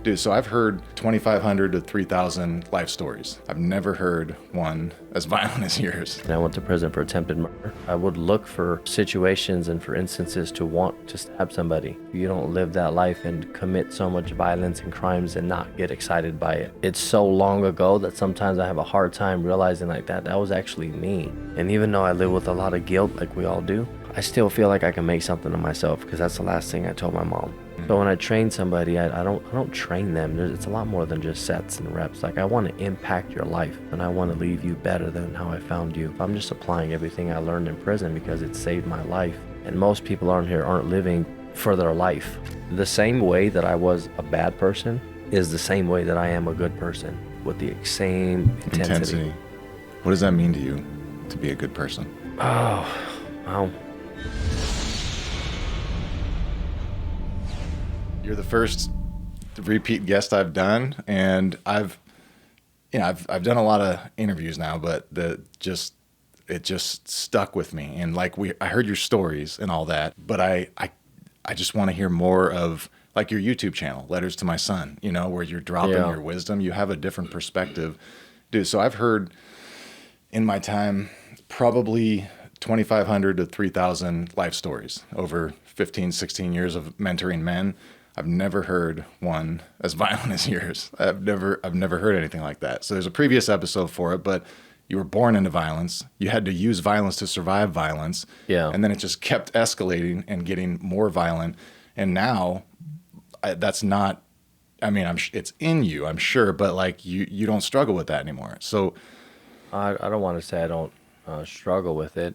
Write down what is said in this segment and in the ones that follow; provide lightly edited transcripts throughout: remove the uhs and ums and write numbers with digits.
Dude, so I've heard 2,500 to 3,000 life stories. I've never heard one as violent as yours. I went to prison for attempted murder. I would look for situations and for instances to want to stab somebody. You don't live that life and commit so much violence and crimes and not get excited by it. It's so long ago that sometimes I have a hard time realizing like that was actually me. And even though I live with a lot of guilt like we all do, I still feel like I can make something of myself, because that's the last thing I told my mom. So when I train somebody, I don't train them. It's a lot more than just sets and reps. Like, I want to impact your life, and I want to leave you better than how I found you. I'm just applying everything I learned in prison because it saved my life. And most people aren't living for their life. The same way that I was a bad person is the same way that I am a good person, with the same intensity. What does that mean to you, to be a good person? Oh, wow. You're the first repeat guest I've done, and I've done a lot of interviews now, but it just stuck with me. And like I heard your stories and all that, but I just want to hear more of like your YouTube channel, Letters to My Son, where you're dropping your wisdom. You have a different perspective, dude. So I've heard in my time probably 2,500 to 3,000 life stories over 15, 16 years of mentoring men. I've never heard one as violent as yours. I've never heard anything like that. So there's a previous episode for it, but you were born into violence. You had to use violence to survive violence. Yeah. And then it just kept escalating and getting more violent. And now that's not, it's in you, I'm sure, but like you don't struggle with that anymore. So I don't want to say I don't struggle with it.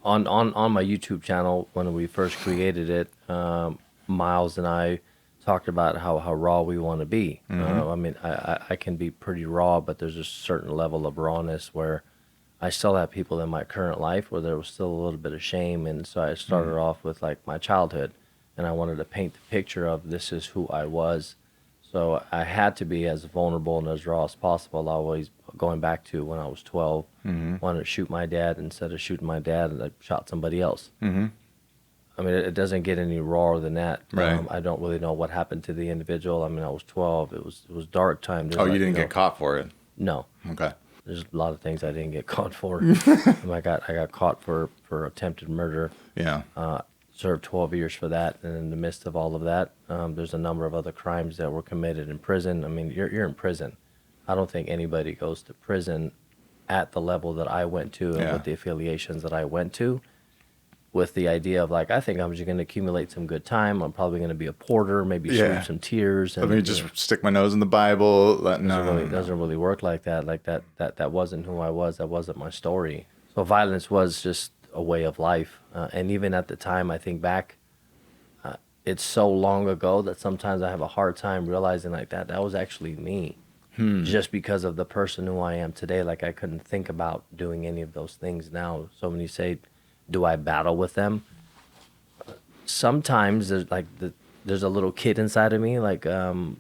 On my YouTube channel, when we first created it, Miles and I talked about how raw we want to be. I can be pretty raw, but there's a certain level of rawness where I still have people in my current life where there was still a little bit of shame. And so I started off with like my childhood, and I wanted to paint the picture of this is who I was. So I had to be as vulnerable and as raw as possible. Always going back to when I was 12, wanted to shoot my dad. Instead of shooting my dad, and I shot somebody else. It doesn't get any rawer than that. Right. I don't really know what happened to the individual. I was 12. It was dark time. you didn't get caught for it? No. Okay. There's a lot of things I didn't get caught for. I got caught for attempted murder. Yeah. Served 12 years for that. And in the midst of all of that, there's a number of other crimes that were committed in prison. You're in prison. I don't think anybody goes to prison at the level that I went to and with the affiliations that I went to, with the idea of like, I think I'm just going to accumulate some good time. I'm probably going to be a porter, maybe shed some tears. And, Let me just stick my nose in the Bible. It doesn't really work like that. Like that wasn't who I was. That wasn't my story. So violence was just a way of life. And even at the time, I think back, it's so long ago that sometimes I have a hard time realizing like that was actually me. Just because of the person who I am today. Like, I couldn't think about doing any of those things now. So when you say, do I battle with them? Sometimes there's a little kid inside of me, like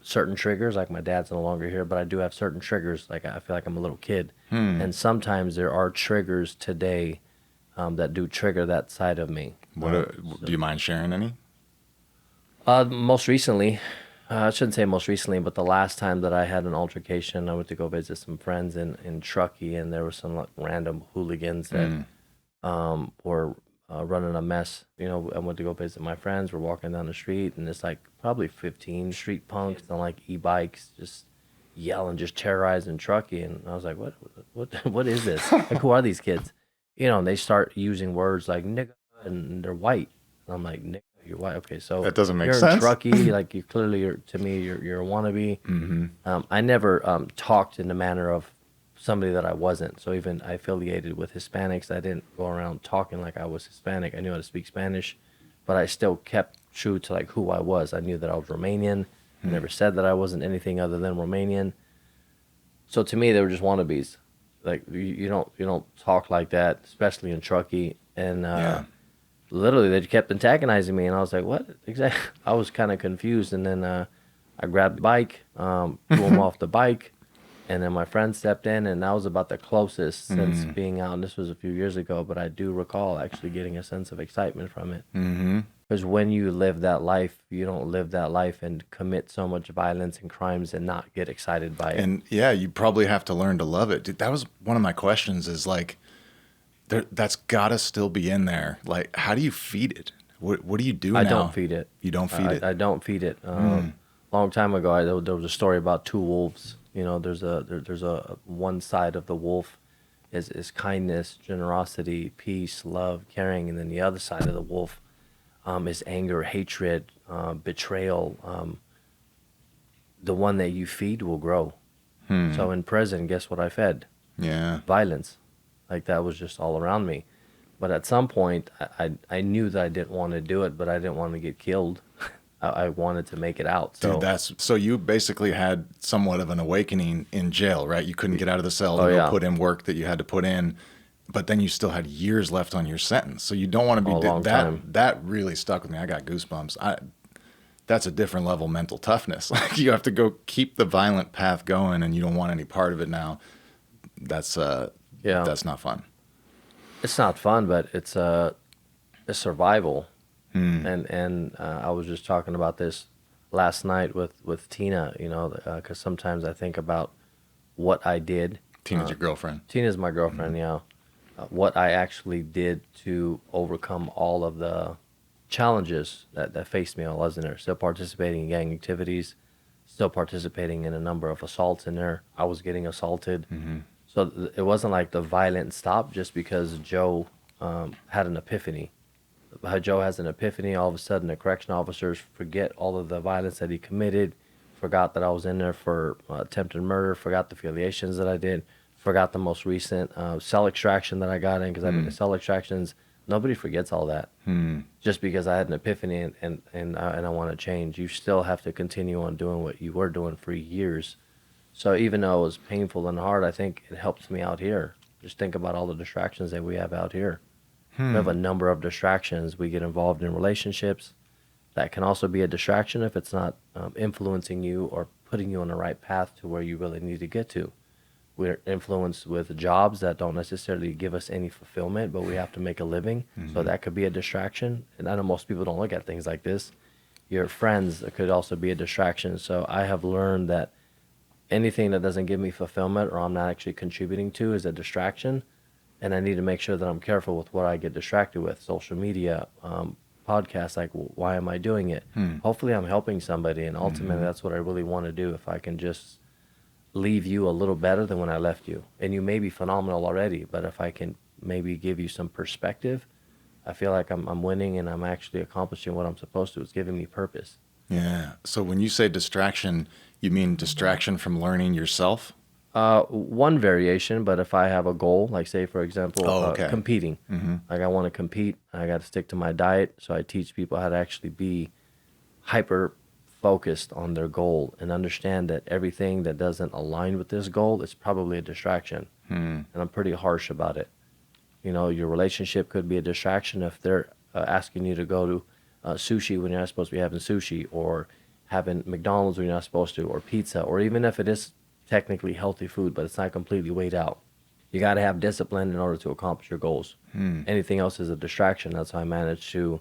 certain triggers, like my dad's no longer here, but I do have certain triggers. Like, I feel like I'm a little kid. And sometimes there are triggers today that do trigger that side of me. Do you mind sharing any? Most recently, I shouldn't say most recently, but the last time that I had an altercation, I went to go visit some friends in Truckee, and there were some like random hooligans that were running a mess. I went to go visit my friends. We're walking down the street, and it's like probably 15 street punks on like e-bikes, just yelling, just terrorizing Truckee. And I was like, what is this? Like, who are these kids? And they start using words like nigga, and they're white. And I'm like, nigga, you're white. Okay, so that doesn't make you're sense. In Truckee, like you clearly, to me, you're a wannabe. I never talked in the manner of somebody that I wasn't. So even I affiliated with Hispanics, I didn't go around talking like I was Hispanic. I knew how to speak Spanish, but I still kept true to like who I was. I knew that I was Romanian. I never said that I wasn't anything other than Romanian. So to me, they were just wannabes. Like, you don't talk like that, especially in Truckee. And literally, they kept antagonizing me, and I was like, what exactly? I was kind of confused. And then I grabbed the bike, threw him off the bike. And then my friend stepped in, and that was about the closest since being out. And this was a few years ago, but I do recall actually getting a sense of excitement from it. Because when you live that life, you don't live that life and commit so much violence and crimes and not get excited by it. And yeah, you probably have to learn to love it. Dude, that was one of my questions is like, that's got to still be in there. Like, how do you feed it? What do you do I now? don't feed it. You don't feed it. I don't feed it. Long time ago, there was a story about two wolves. You know, there's a one side of the wolf is kindness, generosity, peace, love, caring, and then the other side of the wolf is anger, hatred, betrayal. The one that you feed will grow. So in prison, guess what I fed? Yeah. Violence. Like that was just all around me. But at some point, I knew that I didn't want to do it, but I didn't want to get killed. I wanted to make it out. So Dude, so you basically had somewhat of an awakening in jail, right? You couldn't get out of the cell to Oh, go yeah. put in work that you had to put in, but then you still had years left on your sentence. So you don't want to a be long that. time. That really stuck with me. I got goosebumps. That's a different level mental toughness. Like you have to go keep the violent path going, and you don't want any part of it now. That's Yeah. that's not fun. It's not fun, but it's a survival. And I was just talking about this last night with Tina, you know, because sometimes I think about what I did. Tina's your girlfriend. Tina's my girlfriend, yeah. What I actually did to overcome all of the challenges that faced me while I was in there. Still participating in gang activities, still participating in a number of assaults in there. I was getting assaulted. So it wasn't like the violence stopped just because Joe had an epiphany. How Joe has an epiphany, all of a sudden the correction officers forget all of the violence that he committed, forgot that I was in there for attempted murder, forgot the affiliations that I did, forgot the most recent cell extraction that I got in, because I've been in cell extractions. Nobody forgets all that. Just because I had an epiphany and I want to change. You still have to continue on doing what you were doing for years. So even though it was painful and hard, I think it helps me out here. Just think about all the distractions that we have out here. We have a number of distractions. We get involved in relationships. That can also be a distraction if it's not influencing you or putting you on the right path to where you really need to get to. We're influenced with jobs that don't necessarily give us any fulfillment, but we have to make a living. So that could be a distraction. And I know most people don't look at things like this. Your friends could also be a distraction. So I have learned that anything that doesn't give me fulfillment or I'm not actually contributing to is a distraction. And I need to make sure that I'm careful with what I get distracted with. Social media, podcasts, like, why am I doing it? Hopefully I'm helping somebody, and ultimately that's what I really want to do. If I can just leave you a little better than when I left you. And you may be phenomenal already, but if I can maybe give you some perspective, I feel like I'm winning and I'm actually accomplishing what I'm supposed to. It's giving me purpose. Yeah. So when you say distraction, you mean distraction from learning yourself? One variation, but if I have a goal, like say for example, okay. competing, like I want to compete, I got to stick to my diet. So I teach people how to actually be hyper focused on their goal and understand that everything that doesn't align with this goal is probably a distraction. And I'm pretty harsh about it. You know, your relationship could be a distraction if they're asking you to go to sushi when you're not supposed to be having sushi, or having McDonald's when you're not supposed to, or pizza, or even if it is technically healthy food, but it's not completely weighed out. You got to have discipline in order to accomplish your goals. Anything else is a distraction. That's how I managed to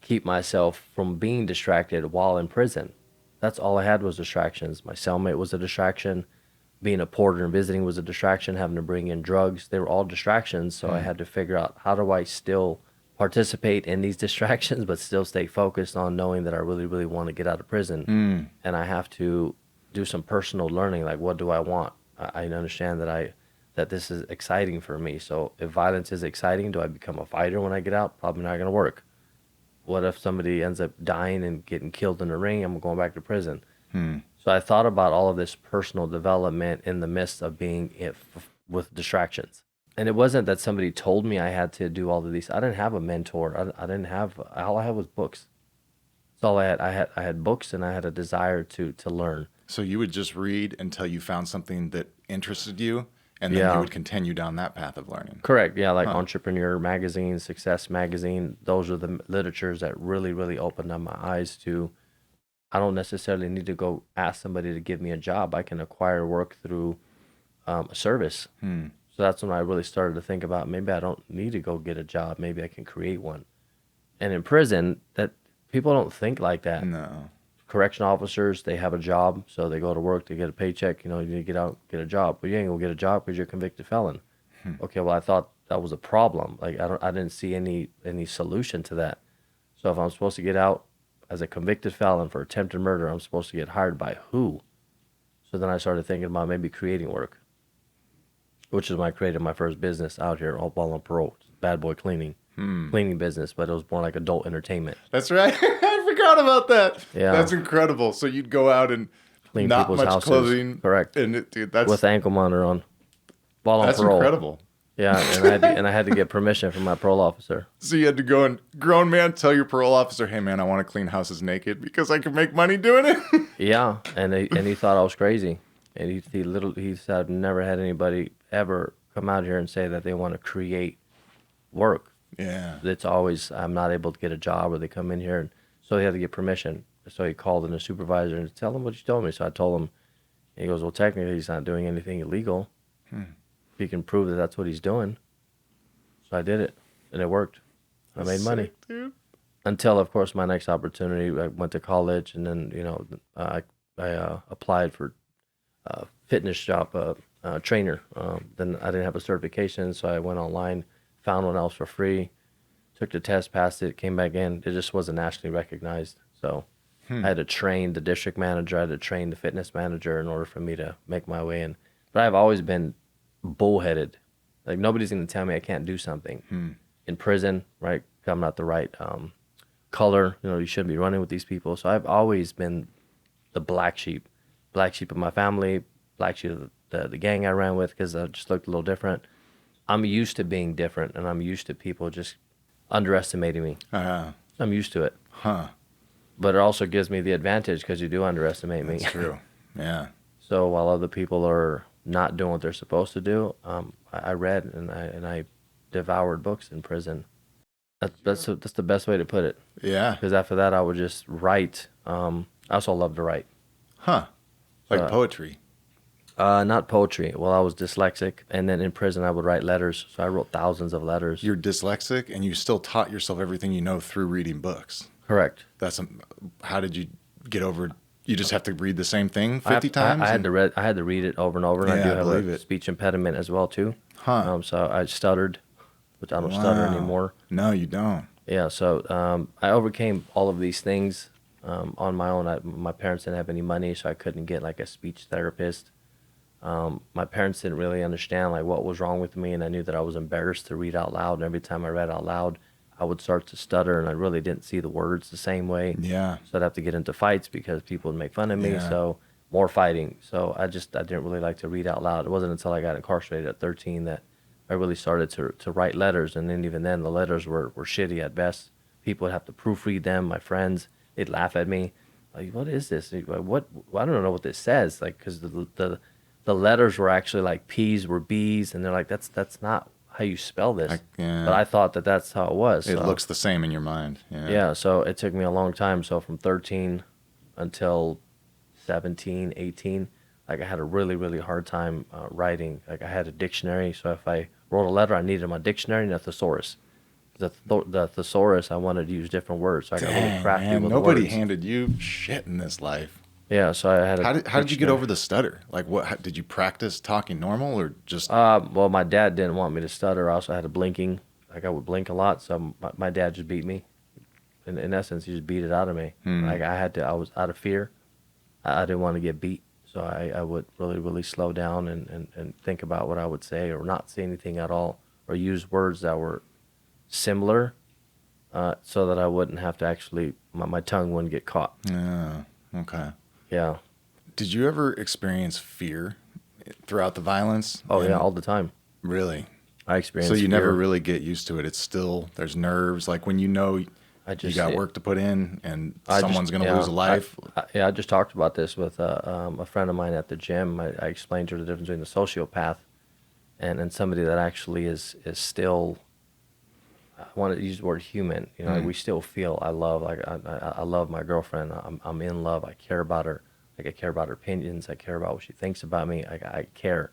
keep myself from being distracted while in prison. That's all I had was distractions. My cellmate was a distraction. Being a porter and visiting was a distraction. Having to bring in drugs, they were all distractions. So I had to figure out, how do I still participate in these distractions, but still stay focused on knowing that I really, really want to get out of prison. And I have to do some personal learning. Like, what do I want? I understand that this is exciting for me. So if violence is exciting, do I become a fighter when I get out? Probably not going to work. What if somebody ends up dying and getting killed in the ring? I'm going back to prison. So I thought about all of this personal development in the midst of being with distractions. And it wasn't that somebody told me I had to do all of these. I didn't have a mentor. I didn't have, all I had was books. That's all I had. I had books, and I had a desire to learn. So you would just read until you found something that interested you, and then you would continue down that path of learning. Correct. Yeah, like Entrepreneur Magazine, Success Magazine. Those are the literatures that really, really opened up my eyes to, I don't necessarily need to go ask somebody to give me a job. I can acquire work through a service. So that's when I really started to think about, maybe I don't need to go get a job. Maybe I can create one. And in prison, that people don't think like that. No. Correction officers, they have a job, so they go to work, they get a paycheck. You know, you need to get out, get a job. But you ain't gonna get a job because you're a convicted felon. Okay, well, I thought that was a problem. Like I didn't see any solution to that. So if I'm supposed to get out as a convicted felon for attempted murder, I'm supposed to get hired by who? So then I started thinking about maybe creating work, which is when I created my first business out here, all while on parole. Bad boy cleaning business, but it was more like adult entertainment. That's right. I forgot about that. Yeah. That's incredible. So you'd go out and Clean not people's much houses. clothing. Correct. And dude, that's With ankle monitor on, while on that's parole. incredible. Yeah, and I had to get permission from my parole officer. So you had to go and grown man tell your parole officer, "Hey man, I want to clean houses naked because I can make money doing it." Yeah, and he thought I was crazy, and he said I've never had anybody ever come out here and say that they want to create work. Yeah. It's always I'm not able to get a job, or they come in here, and so he had to get permission. So he called in a supervisor and tell him what you told me. So I told him, and he goes, "Well, technically he's not doing anything illegal. He can prove that that's what he's doing." So I did it, and it worked. I made money. Sick, dude. Until, of course, my next opportunity. I went to college, and then I applied for a fitness job, trainer. Then I didn't have a certification, so I went online, found one else for free, took the test, passed it, came back in. It just wasn't nationally recognized, so I had to train the district manager. I had to train the fitness manager in order for me to make my way in. But I've always been bullheaded. Like nobody's gonna tell me I can't do something. In prison, right? I'm not the right color. You shouldn't be running with these people. So I've always been the black sheep of my family, black sheep of the gang I ran with, because I just looked a little different. I'm used to being different, and I'm used to people just underestimating me. I'm used to it. But it also gives me the advantage because you do underestimate me. That's true. Yeah. So while other people are not doing what they're supposed to do, I read and I devoured books in prison. That's the best way to put it. Yeah. Because after that, I would just write. I also love to write. Like poetry. Not poetry. Well, I was dyslexic, and then in prison I would write letters. So I wrote thousands of letters. You're dyslexic, and you still taught yourself everything you know through reading books. Correct. How did you get over? You just have to read the same thing 50 times. I had to read it over and over, and I do have a speech impediment as well too. So I stuttered, which I don't stutter anymore. No, you don't. Yeah. So I overcame all of these things on my own. My parents didn't have any money, so I couldn't get like a speech therapist. My parents didn't really understand like what was wrong with me, and I knew that I was embarrassed to read out loud. And every time I read out loud, I would start to stutter, and I really didn't see the words the same way. Yeah. So I'd have to get into fights because people would make fun of me. Yeah. So more fighting. So I didn't really like to read out loud. It wasn't until I got incarcerated at 13 that I really started to write letters. And then even then, the letters were shitty at best. People would have to proofread them. My friends, they'd laugh at me. Like, what is this? Like, what? I don't know what this says. Like, because the letters were actually like P's were B's, and they're like, that's not how you spell this. Yeah. But I thought that that's how it was. It looks the same in your mind. Yeah. Yeah, so it took me a long time. So from 13 until 17, 18, like I had a really, really hard time writing. Like I had a dictionary, so if I wrote a letter, I needed my dictionary and a thesaurus. The thesaurus, I wanted to use different words. So I got really crafty man, with nobody words. handed you shit in this life. Yeah, so I had a How did you get dictionary. over the stutter? Like, did you practice talking normal or just? Well, my dad didn't want me to stutter. I also had a blinking. Like I would blink a lot, so my dad just beat me. In essence, he just beat it out of me. Like I was out of fear. I didn't want to get beat, so I would really, really slow down and think about what I would say or not say anything at all or use words that were similar so that I wouldn't have to actually, my tongue wouldn't get caught. Yeah. Okay. Yeah. Did you ever experience fear throughout the violence? Oh, yeah, all the time. Really? I experienced So you fear. never really get used to it. It's still, there's nerves. Like when you know you got work to put in and someone's going to lose a life. I just talked about this with a friend of mine at the gym. I explained to her the difference between the sociopath and somebody that actually is still, I want to use the word human. Like we still feel I love, like I love my girlfriend. I'm in love. I care about her. Like I care about her opinions. I care about what she thinks about me. I care.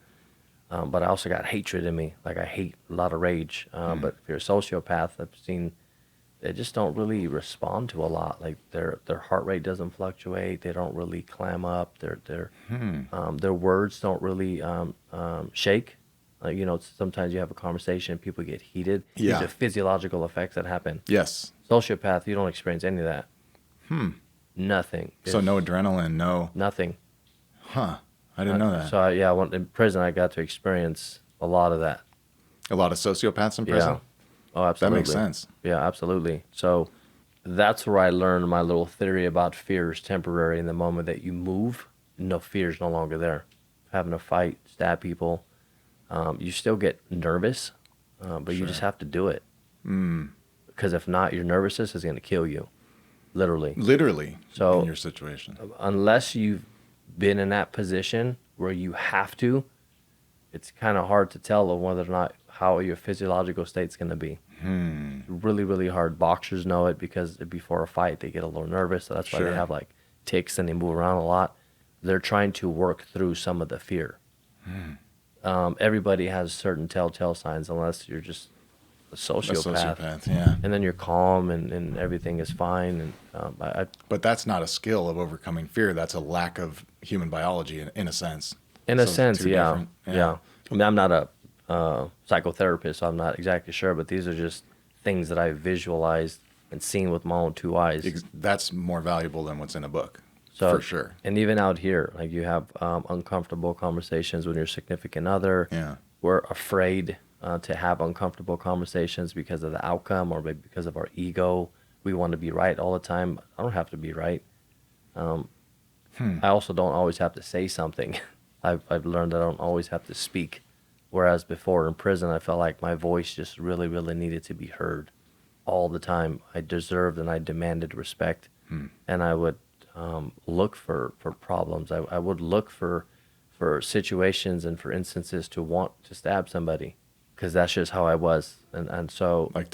But I also got hatred in me. Like I hate a lot of rage. But if you're a sociopath, I've seen they just don't really respond to a lot. Like their heart rate doesn't fluctuate. They don't really clam up. Their words don't really shake. Like, sometimes you have a conversation, people get heated. These Yeah. are physiological effects that happen. Yes. Sociopath, you don't experience any of that. Nothing. So no adrenaline, no. Nothing. Huh. I didn't know that. So I went in prison. I got to experience a lot of that. A lot of sociopaths in prison? Yeah. Oh, absolutely. That makes sense. Yeah, absolutely. So that's where I learned my little theory about fear is temporary. In the moment that you move, no, fear is no longer there. Having a fight, stab people, you still get nervous, but you just have to do it. Because if not, your nervousness is going to kill you, literally. Literally, So in your situation. unless you've been in that position where you have to, it's kind of hard to tell of whether or not how your physiological state's going to be. Really, really hard. Boxers know it because before a fight they get a little nervous. So that's why Sure. they have like tics and they move around a lot. They're trying to work through some of the fear. Everybody has certain telltale signs unless you're just a A sociopath. sociopath, yeah. And then you're calm and everything is fine. And But that's not a skill of overcoming fear. That's a lack of human biology in a sense. in a So sense, two yeah, different- yeah. I mean, I'm not a psychotherapist, so I'm not exactly sure, but these are just things that I've visualized and seen with my own two eyes. That's more valuable than what's in a book, So, for sure. And even out here, like you have uncomfortable conversations with your significant other. Yeah. We're afraid to have uncomfortable conversations because of the outcome or maybe because of our ego. We want to be right all the time. I don't have to be right. I also don't always have to say something. I've learned that I don't always have to speak. Whereas before in prison, I felt like my voice just really, really needed to be heard all the time. I deserved and I demanded respect. And I would look for problems. I would look for situations and for instances to want to stab somebody because that's just how I was. And so, Like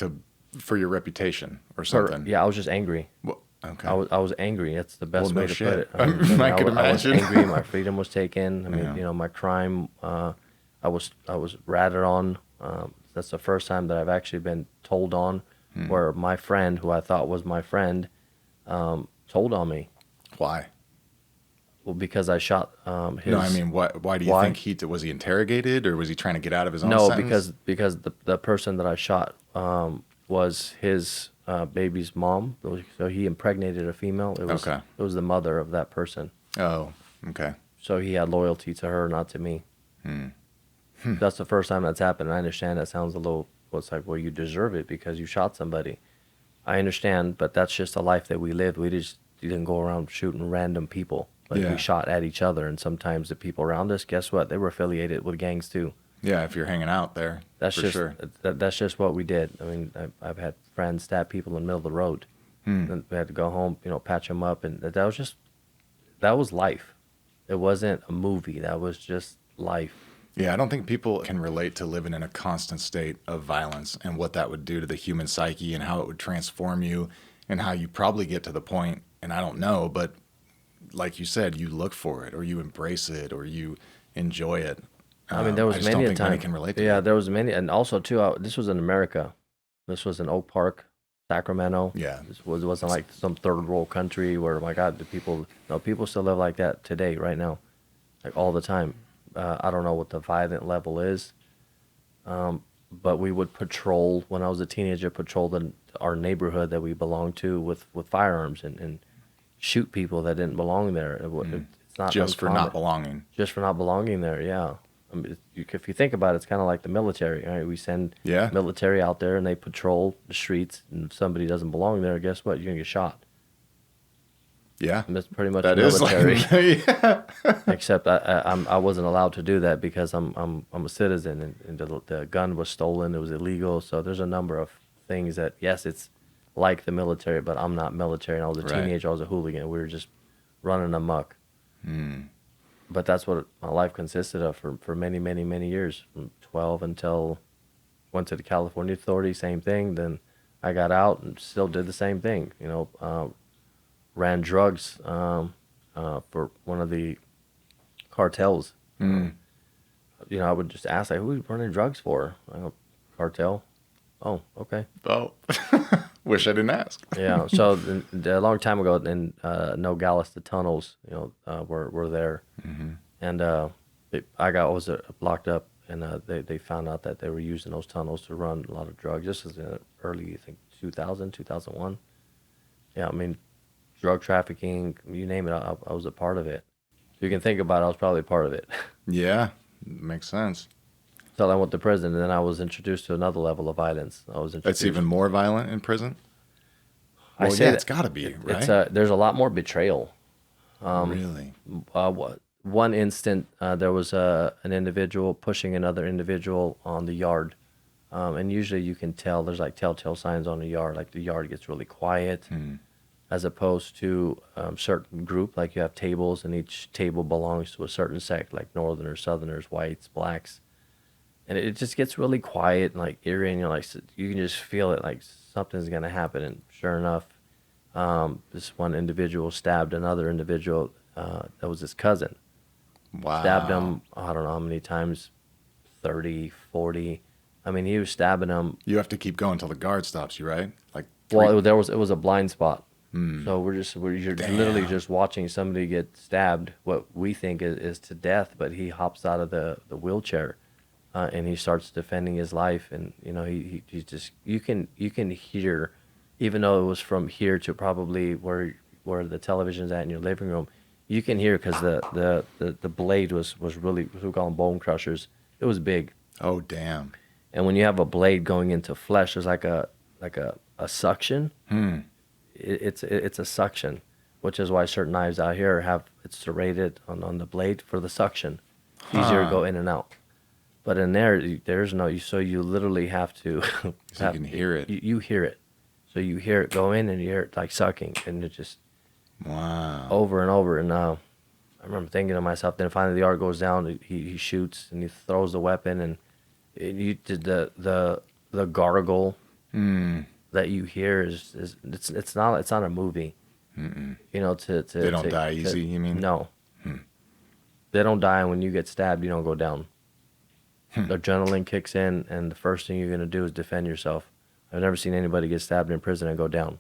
for your reputation or something. yeah, I was just angry. Well, okay. I was angry. That's the best Well, no way to shit. put it. I could I was imagine. angry. My freedom was taken. I mean, Yeah. my crime. I was ratted on. That's the first time that I've actually been told on, where my friend, who I thought was my friend, told on me. Why? Well, because I shot his. No, I mean, why do you Why? think was he interrogated or was he trying to get out of his own No, sentence? because the person that I shot was his baby's mom. So he impregnated a female. It was Okay. It was the mother of that person. Oh, okay. So he had loyalty to her, not to me. That's the first time that's happened. I understand that sounds a little, it's like, well, you deserve it because you shot somebody. I understand, but that's just the life that we lived. We didn't go around shooting random people. Like Yeah. we shot at each other, and sometimes the people around us, guess what? They were affiliated with gangs too. Yeah, if you're hanging out there, That's for just sure. that's just what we did. I mean, I've had friends stab people in the middle of the road. And we had to go home, patch them up, and that was life. It wasn't a movie. That was just life. Yeah, I don't think people can relate to living in a constant state of violence and what that would do to the human psyche and how it would transform you and how you probably get to the point, and I don't know, but like you said, you look for it or you embrace it or you enjoy it. I mean, there was I just many don't a think time. many can relate to Yeah, that. there was many, and also too. This was in America. This was in Oak Park, Sacramento. Yeah. Wasn't like some third world country where, my God, people still live like that today, right now, like all the time. I don't know what the violent level is, but we would patrol when I was a teenager. Patrol our neighborhood that we belonged to with firearms and shoot people that didn't belong there. It's not Just for uncommon. not belonging. Just for not belonging there, yeah. I mean, if you think about it, it's kind of like the military, right? We send Yeah. military out there and they patrol the streets, and if somebody doesn't belong there, guess what? You're gonna get shot. Yeah. And that's pretty much That the is military. like, yeah. Except I wasn't allowed to do that because I'm a citizen, and the gun was stolen. It was illegal. So there's a number of things that, yes, it's like the military, but I'm not military. And I was a Right. teenager. I was a hooligan. We were just running amok. But that's what my life consisted of for many, many, many years, from 12 until went to the California Authority, same thing. Then I got out and still did the same thing. Ran drugs for one of the cartels. I would just ask, like, who are you running drugs for? I go, cartel. Oh, okay. Oh. Wish I didn't ask. Yeah. So a long time ago in Nogales, the tunnels, were there, and was locked up, and they found out that they were using those tunnels to run a lot of drugs. This was in the early, I think, 2001. Yeah, I mean, drug trafficking, you name it, I was a part of it. You can think about it, I was probably a part of it. Yeah, makes sense. So I went to prison, and then I was introduced to another level of violence. It's even more violent in prison? I Well, say yeah, that it's got to be, right? there's a lot more betrayal. Really? One instant, there was an individual pushing another individual on the yard. And usually you can tell there's like telltale signs on the yard, like the yard gets really quiet, as opposed to certain group, like you have tables and each table belongs to a certain sect, like Northerners, Southerners, whites, blacks. And it just gets really quiet and like eerie, and you're like, you can just feel it, like something's gonna happen. And sure enough, this one individual stabbed another individual that was his cousin. Wow. Stabbed him, I don't know how many times, 30, 40. I mean, he was stabbing him. You have to keep going until the guard stops you, right? Like Well, it was a blind spot. So you're literally just watching somebody get stabbed, what we think is to death, but he hops out of the wheelchair, and he starts defending his life, and he's just you can hear, even though it was from here to probably where the television's at in your living room, you can hear because the blade was really, we call them bone crushers. It was big. Oh, damn. And when you have a blade going into flesh, there's like a suction. It's a suction, which is why certain knives out here it's serrated on the blade for the suction. Easier to go in and out. But in there's no, so you literally have to. So you can hear it. You hear it. So you hear it go in and you hear it like sucking, and it just over and over. And I remember thinking to myself, then finally the yard goes down, he shoots and he throws the weapon, and you did the gargle that you hear is it's not a movie. They don't die easy, you mean? No. They don't die, and when you get stabbed, you don't go down. The adrenaline kicks in, and the first thing you're gonna do is defend yourself. I've never seen anybody get stabbed in prison and go down.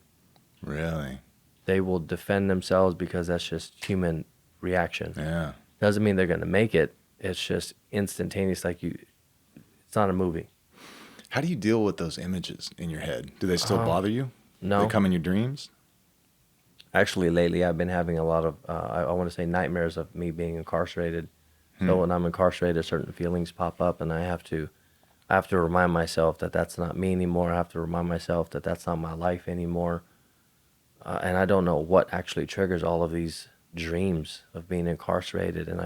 Really? They will defend themselves because that's just human reaction. Yeah. Doesn't mean they're gonna make it. It's just instantaneous, it's not a movie. How do you deal with those images in your head? Do they still bother you? No. Do they come in your dreams? Actually, lately I've been having a lot of, I want to say, nightmares of me being incarcerated. So when I'm incarcerated, certain feelings pop up, and I have to remind myself that that's not me anymore. I have to remind myself that that's not my life anymore. And I don't know what actually triggers all of these dreams of being incarcerated. And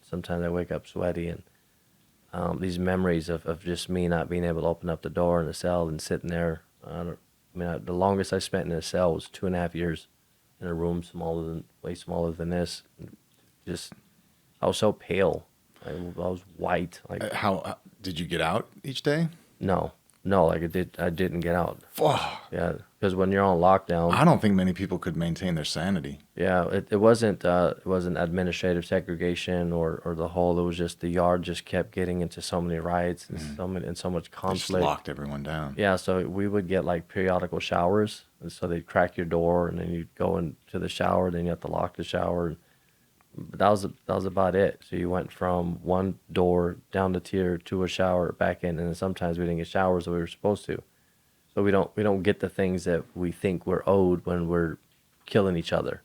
sometimes I wake up sweaty, and these memories of just me not being able to open up the door in the cell and sitting there. The longest I spent in a cell was 2.5 years in a room way smaller than this. Just, I was so pale. I was white. How did you get out each day? No, I didn't get out. Fuck. Yeah, because when you're on lockdown, I don't think many people could maintain their sanity. yeah, it wasn't administrative segregation or the whole. It was just the yard just kept getting into so many riots and so much They just conflict. locked everyone down. Yeah, so we would get like periodical showers, and so they'd crack your door, and then you'd go into the shower, then you have to lock the shower. But that was about it. So you went from one door down the tier to a shower back in, and then sometimes we didn't get showers that we were supposed to. So we don't get the things that we think we're owed when we're killing each other,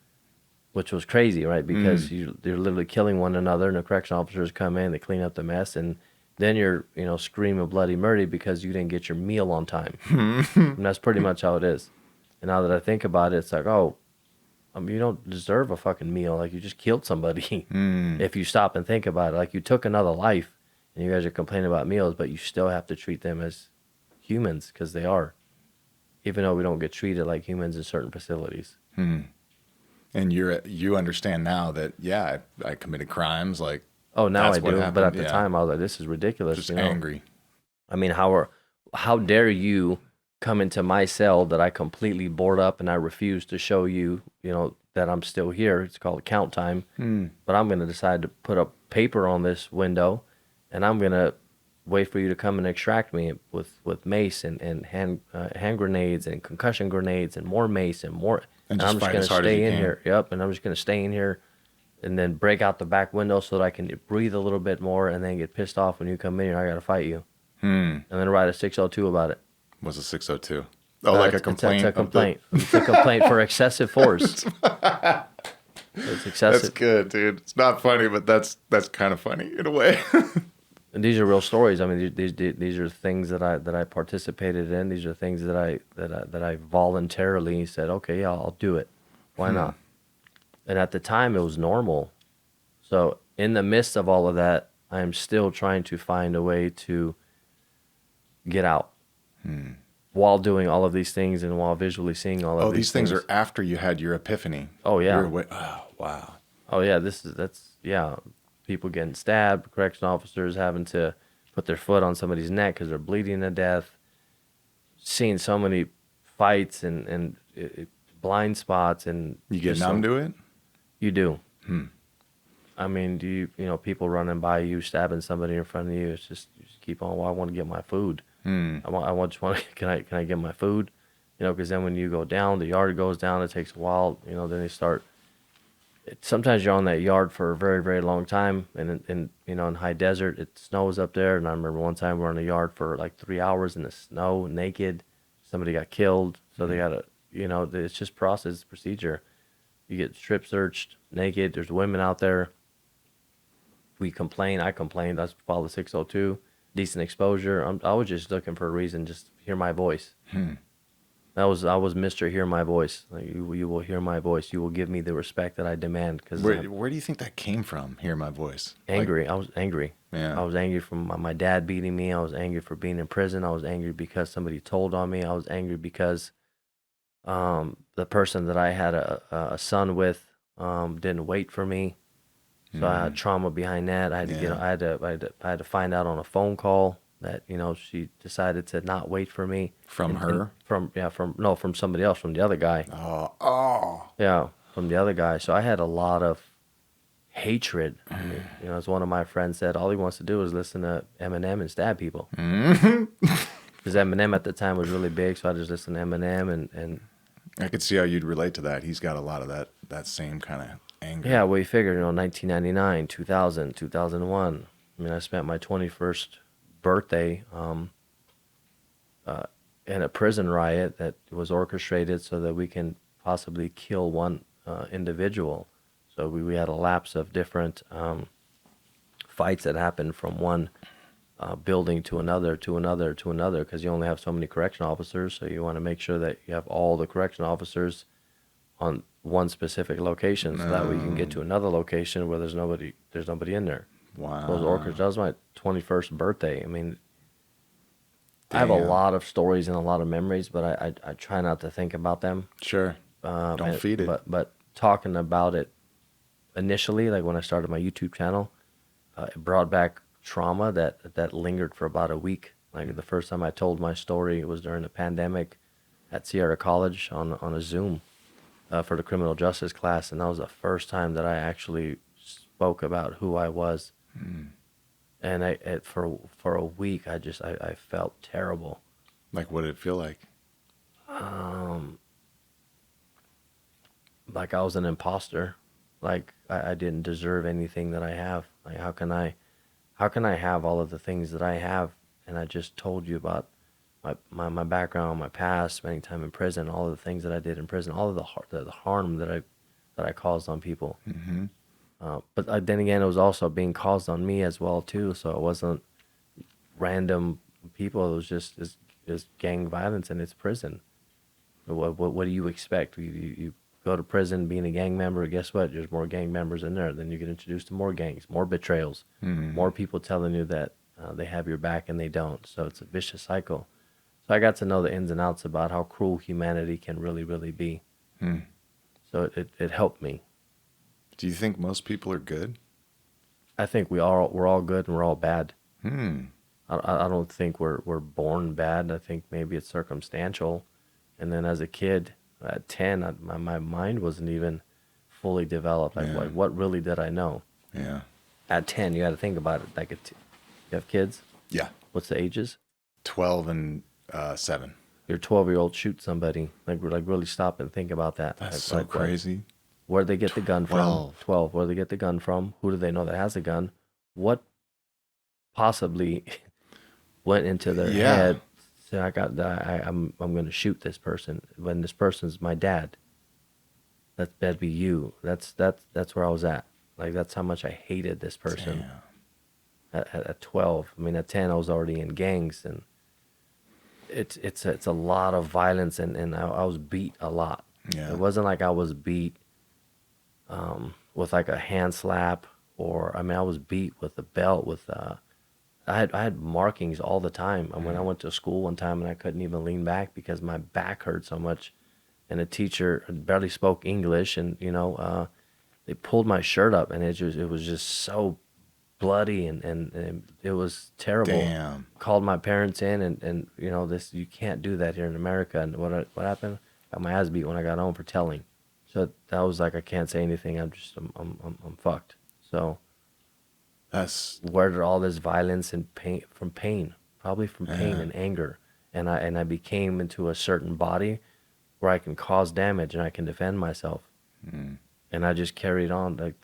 which was crazy, right? Because you're literally killing one another, and the correction officers come in, they clean up the mess, and then you're screaming bloody murder because you didn't get your meal on time. And that's pretty much how it is. And now that I think about it, it's like, you don't deserve a fucking meal. Like, you just killed somebody. If you stop and think about it, like, you took another life, and you guys are complaining about meals, but you still have to treat them as humans, because they are, even though we don't get treated like humans in certain facilities. And you understand now that, yeah, I committed crimes. Like, oh, now I that's what do. happened, But at the yeah. time, I was like, this is ridiculous. Just angry. I mean, how dare you come into my cell that I completely board up, and I refuse to show you, that I'm still here. It's called count time. But I'm going to decide to put a paper on this window, and I'm going to wait for you to come and extract me with mace and hand grenades and concussion grenades and more mace and more. And And just I'm just fight gonna as hard as stay you in can. here. Yep. And I'm just gonna stay in here, and then break out the back window so that I can breathe a little bit more, and then get pissed off when you come in here. I gotta fight you, and then write a 602 about it. Was a 602? Oh, like a complaint? It's a complaint. It's a complaint for excessive force. It's excessive. That's good, dude. It's not funny, but that's kind of funny in a way. And these are real stories. I mean, these are things that I participated in. These are things that I voluntarily said, okay, yeah, I'll do it. Why not? And at the time, it was normal. So in the midst of all of that, I am still trying to find a way to get out while doing all of these things and while visually seeing all of These these things are after you had your epiphany. Oh, yeah. Oh, wow. Oh yeah, people getting stabbed, correction officers having to put their foot on somebody's neck because they're bleeding to death, seeing so many fights and blind spots, and You get just numb to it? You do. I mean, people running by you, stabbing somebody in front of you. It's just, you just keep on. Well, I want to get my food. Can I get my food? Because then when you go down, the yard goes down. It takes a while. Then they start. Sometimes you're on that yard for a very, very long time, and in high desert, it snows up there. And I remember one time we were on the yard for like 3 hours in the snow, naked. Somebody got killed, so they gotta, it's just procedure. You get strip searched, naked. There's women out there. I complained. I filed a 602, decent exposure. I was just looking for a reason, just to hear my voice. I was Mr. Hear My Voice. Like, you will hear my voice. You will give me the respect that I demand. Where do you think that came from? Hear my voice. Angry. I was angry. Yeah. I was angry from my dad beating me. I was angry for being in prison. I was angry because somebody told on me. I was angry because the person that I had a son with didn't wait for me. So I had trauma behind that. I had to find out on a phone call that she decided to not wait for me. From her? From somebody else, from the other guy. Yeah, from the other guy. So I had a lot of hatred. I mean, as one of my friends said, all he wants to do is listen to Eminem and stab people. Because Eminem at the time was really big, so I just listened to Eminem and I could see how you'd relate to that. He's got a lot of that same kind of anger. yeah, well, you figured, 1999, 2000, 2001. I mean, I spent my 21st birthday in a prison riot that was orchestrated so that we can possibly kill one individual. So we had a lapse of different fights that happened from one building to another, because you only have so many correction officers, so you want to make sure that you have all the correction officers on one specific location, so that way you can get to another location where there's nobody in there. Wow. That was my 21st birthday. I mean, I have a lot of stories and a lot of memories, but I try not to think about them. Sure. Don't feed it. But talking about it initially, like when I started my YouTube channel, it brought back trauma that lingered for about a week. Like the first time I told my story, it was during the pandemic at Sierra College on a Zoom for the criminal justice class, and that was the first time that I actually spoke about who I was. And for a week, I felt terrible. Like, what did it feel like? Like I was an imposter. Like I didn't deserve anything that I have. Like how can I have all of the things that I have? And I just told you about my background, my past, spending time in prison, all of the things that I did in prison, all of the harm that I caused on people. But then again, it was also being caused on me as well too. So it wasn't random people. It was just gang violence, and it's prison. What do you expect? You go to prison being a gang member. Guess what? There's more gang members in there. Then you get introduced to more gangs, more betrayals, more people telling you that they have your back and they don't. So it's a vicious cycle. So I got to know the ins and outs about how cruel humanity can really, really be. So it helped me. Do you think most people are good? I think we're all good and we're all bad. I don't think we're born bad. I think maybe it's circumstantial. And then as a kid, at 10, my mind wasn't even fully developed. Like what really did I know? Yeah. At 10, you got to think about it. Like you have kids? Yeah. What's the ages? 12 and 7. Your 12-year-old shoot somebody. Like really stop and think about that. That's Like, so what? crazy. Where'd they get the gun from? 12. 12. Where'd they get the gun from? Who do they know that has a gun? What possibly went into their Yeah. head? Say, I'm going to shoot this person when this person's my dad. That'd be you. That's where I was at. Like, that's how much I hated this person. At 12. I mean, at 10, I was already in gangs, and it's a lot of violence, and I was beat a lot. Yeah. It wasn't like I was beat with like a hand slap, or I mean, I was beat with a belt. With I had markings all the time. And when I went to school one time, and I couldn't even lean back because my back hurt so much, and the teacher barely spoke English, and they pulled my shirt up, and it was just so bloody, and it was terrible. Damn. Called my parents in, and this, you can't do that here in America. And what happened? Got my ass beat when I got home for telling. So that was like, I can't say anything. I'm fucked. So That's where did all this violence and pain from? Pain, probably from pain and anger, and I became into a certain body where I can cause damage and I can defend myself. And I just carried on. Like,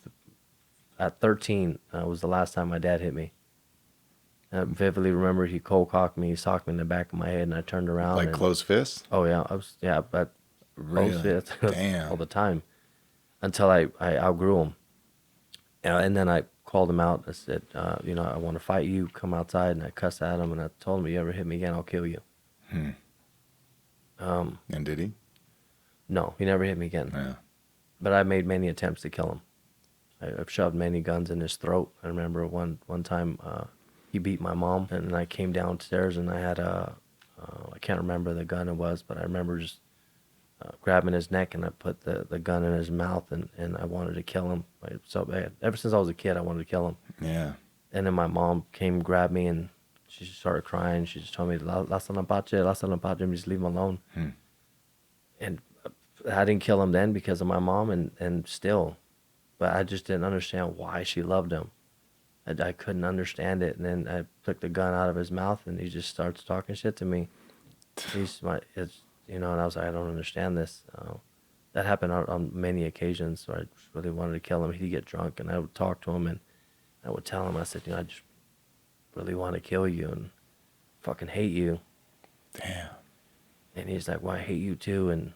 at 13 was the last time my dad hit me. I vividly remember he cold cocked me, he socked me in the back of my head, and I turned around. like closed fists? Oh yeah, but Really? closed fists Damn. all the time until I outgrew him. And then I called him out. I said, I want to fight you. Come outside. And I cussed at him, and I told him, "You ever hit me again, I'll kill you." And did he? No, he never hit me again. Yeah. But I made many attempts to kill him. I've shoved many guns in his throat. I remember one time he beat my mom, and I came downstairs, and I had I can't remember the gun it was, but I remember just grabbing his neck, and I put the gun in his mouth, and I wanted to kill him. So bad. Ever since I was a kid, I wanted to kill him. Yeah. And then my mom came, grabbed me, and she just started crying. She just told me, last on pache, just leave him alone. And I didn't kill him then because of my mom, and still, but I just didn't understand why she loved him. I couldn't understand it. And then I took the gun out of his mouth, and he just starts talking shit to me. And I was like, I don't understand this. That happened on many occasions where I just really wanted to kill him. He'd get drunk, and I would talk to him, and I would tell him, I said, I just really want to kill you and fucking hate you. Damn. And he's like, well, I hate you too. And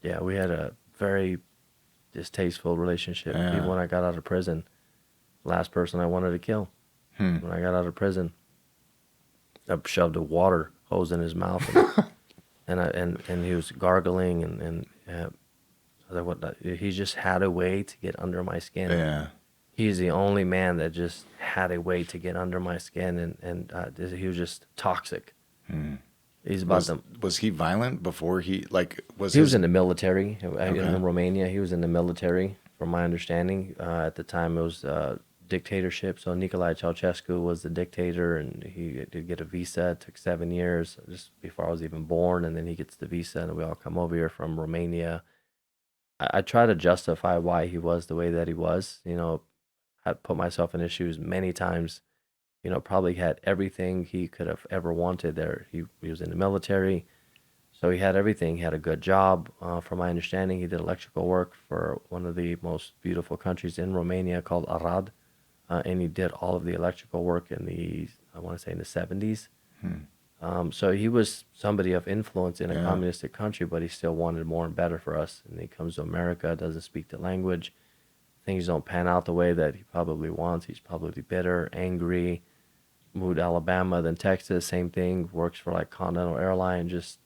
yeah, we had a very distasteful relationship. Yeah. Even when I got out of prison, last person I wanted to kill. When I got out of prison, I shoved a water hose in his mouth, and he was gargling, and I was like, what? He just had a way to get under my skin. Yeah. He's the only man that just had a way to get under my skin, and he was just toxic. He's about Was he violent before he He was in the military in Romania. He was in the military, from my understanding. At the time, it was dictatorship. So Nicolae Ceausescu was the dictator, and he did get a visa. It took 7 years, just before I was even born, and then he gets the visa, and we all come over here from Romania. I try to justify why he was the way that he was. I put myself in his shoes many times. Probably had everything he could have ever wanted there. He was in the military, so he had everything. He had a good job. From my understanding, he did electrical work for one of the most beautiful countries in Romania called Arad, and he did all of the electrical work in I want to say in the 70s. So he was somebody of influence in a communistic country, but he still wanted more and better for us. And he comes to America, doesn't speak the language. Things don't pan out the way that he probably wants. He's probably bitter, angry. Moved to Alabama, then Texas, same thing. Works for like Continental Airline, just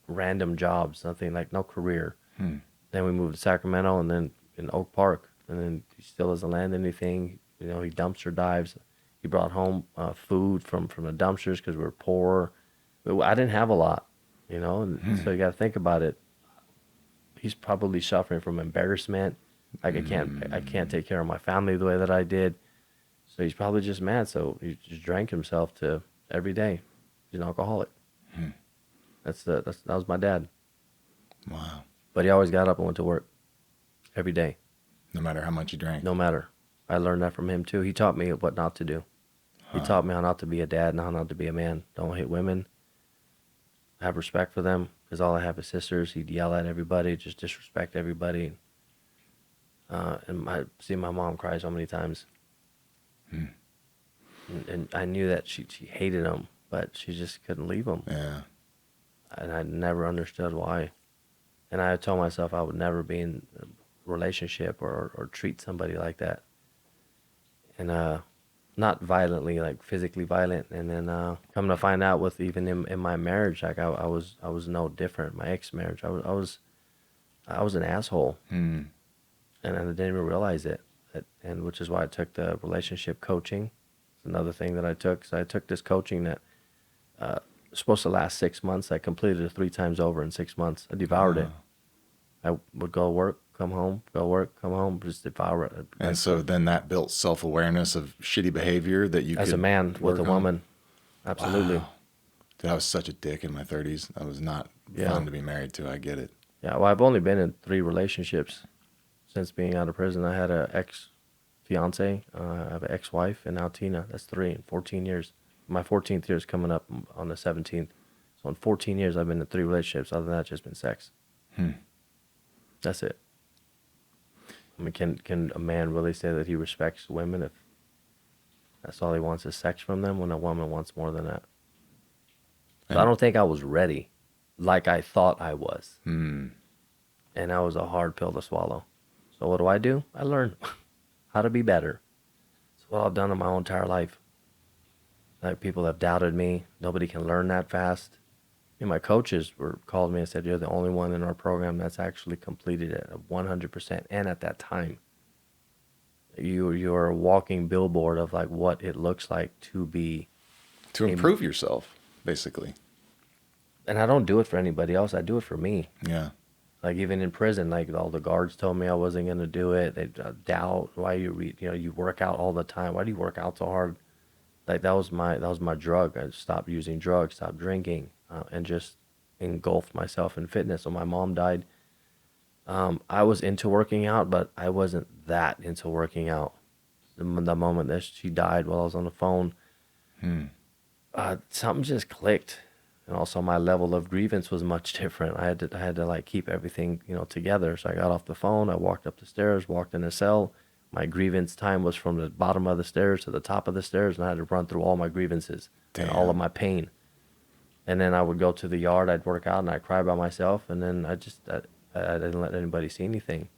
random jobs, nothing, like no career. Then we moved to Sacramento, and then in Oak Park, and then he still doesn't land anything. He dumpster dives. He brought home food from the dumpsters because we were poor. I didn't have a lot, and so you got to think about it. He's probably suffering from embarrassment. Like, I can't take care of my family the way that I did. So he's probably just mad. So he just drank himself to every day. He's an alcoholic. That was my dad. Wow. But he always got up and went to work every day. No matter how much you drank. No matter. I learned that from him too. He taught me what not to do. He taught me how not to be a dad and how not to be a man. Don't hit women. Have respect for them, because all I have is sisters. He'd yell at everybody, just disrespect everybody. And I see my mom cry so many times. And I knew that she hated him, but she just couldn't leave him. Yeah. And I never understood why. And I told myself I would never be in a relationship or treat somebody like that. And not violently, like physically violent. And then come to find out, with even in my marriage, like I was no different. My ex-marriage, I was an asshole. And I didn't even realize it. And which is why I took the relationship coaching. It's another thing that I took. So I took this coaching that was supposed to last 6 months. I completed it 3 times over in 6 months. I devoured it. I would go to work, come home, go work, come home, just devour it. And so then that built self-awareness of shitty behavior that you As could a man with a work on? woman. Absolutely. Wow. Dude, I was such a dick in my 30s. That was not fun to be married to. I get it. Yeah, well, I've only been in 3 relationships since being out of prison. I had an ex-fiance, I have an ex-wife, and now Tina. That's 3 in 14 years. My 14th year is coming up on the 17th. So in 14 years, I've been in 3 relationships. Other than that, it's just been sex. That's it. I mean, can a man really say that he respects women if that's all he wants is sex from them, when a woman wants more than that? So I don't think I was ready like I thought I was. And that was a hard pill to swallow. So what do? I learned how to be better. It's what I've done in my whole entire life. Like, people have doubted me. Nobody can learn that fast. My coaches called me and said, "You're the only one in our program that's actually completed it at 100%. And at that time, you're a walking billboard of like what it looks like to be." To improve yourself, basically. And I don't do it for anybody else. I do it for me. Yeah. Like, even in prison, like, all the guards told me I wasn't going to do it. They doubt why you work out all the time. Why do you work out so hard? Like, that was my drug. I stopped using drugs, stopped drinking, and just engulfed myself in fitness. So my mom died. I was into working out, but I wasn't that into working out. The moment that she died, while I was on the phone, something just clicked. And also my level of grievance was much different. I had to like keep everything, together. So I got off the phone, I walked up the stairs, walked in the cell. My grievance time was from the bottom of the stairs to the top of the stairs, and I had to run through all my grievances and all of my pain. And then I would go to the yard, I'd work out, and I'd cry by myself, and then I didn't let anybody see anything.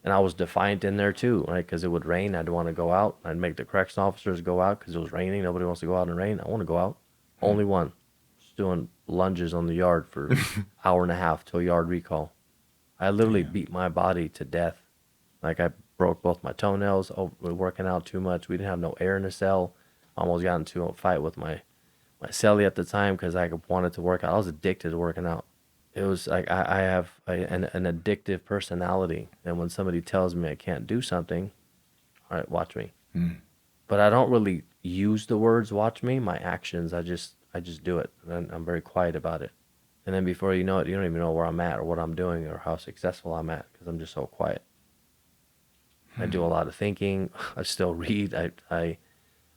And I was defiant in there too, right? Because it would rain, I'd want to go out. I'd make the correction officers go out because it was raining. Nobody wants to go out in the rain. I want to go out. Only one. Just doing lunges on the yard for an hour and a half till yard recall. I literally beat my body to death. Like, I broke both my toenails working out too much. We didn't have no air in the cell. Almost got into a fight with my cellie at the time because I wanted to work out. I was addicted to working out. It was like I have an addictive personality. And when somebody tells me I can't do something, all right, watch me. But I don't really use the words watch me. My actions, I just do it. And I'm very quiet about it. And then before you know it, you don't even know where I'm at or what I'm doing or how successful I'm at because I'm just so quiet. I do a lot of thinking. I still read. I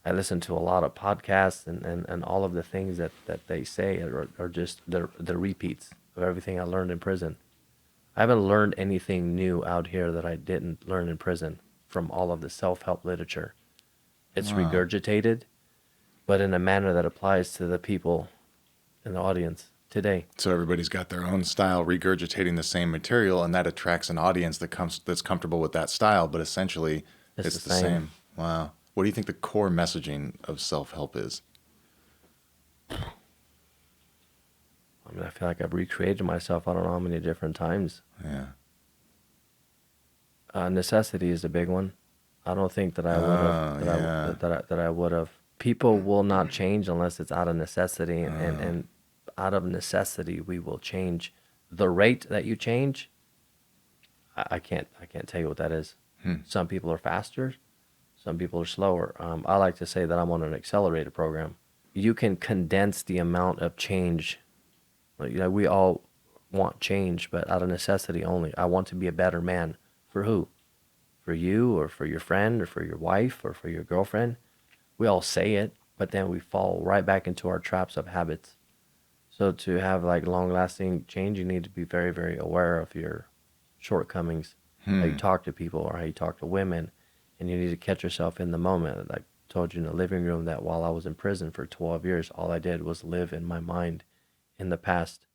listen to a lot of podcasts and all of the things that they say are just the repeats of everything I learned in prison. I haven't learned anything new out here that I didn't learn in prison from all of the self-help literature. It's regurgitated, but in a manner that applies to the people in the audience today. So everybody's got their own style regurgitating the same material, and that attracts an audience that's comfortable with that style, but essentially it's the same. Wow. What do you think the core messaging of self-help is? I mean, I feel like I've recreated myself I don't know how many different times. Yeah. Necessity is a big one. I don't think that I would have. People will not change unless it's out of necessity, and out of necessity we will change. The rate that you change, I can't tell you what that is. Some people are faster, some people are slower. I like to say that I'm on an accelerator program. You can condense the amount of change. We all want change, but out of necessity only. I want to be a better man. For who? For you, or for your friend, or for your wife, or for your girlfriend? We all say it. but then we fall right back into our traps of habits. So to have like long lasting change, you need to be very, very aware of your shortcomings, how you talk to people or how you talk to women, and you need to catch yourself in the moment. Like I told you in the living room that while I was in prison for 12 years, all I did was live in my mind in the past.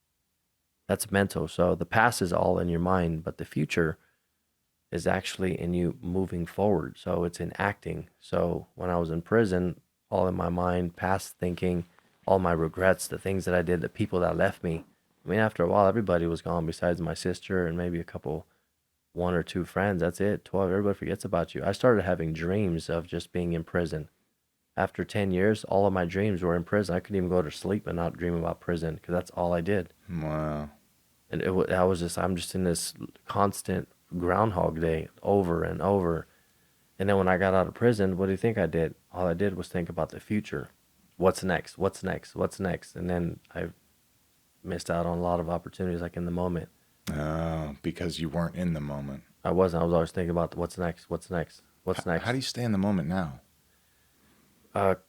That's mental. So the past is all in your mind, but the future is actually in you moving forward. So it's in acting. So when I was in prison, all in my mind, past thinking, all my regrets, the things that I did, the people that left me. I mean, after a while, everybody was gone besides my sister and maybe a couple, one or two friends. That's it. 12, everybody forgets about you. I started having dreams of just being in prison. After 10 years, all of my dreams were in prison. I couldn't even go to sleep and not dream about prison because that's all I did. Wow. And I'm just in this constant Groundhog Day over and over. And then when I got out of prison, what do you think I did? All I did was think about the future. What's next? What's next? What's next? And then I missed out on a lot of opportunities like in the moment. Oh, because you weren't in the moment. I wasn't. I was always thinking about what's next? What's next? What's next? How do you stay in the moment now? Out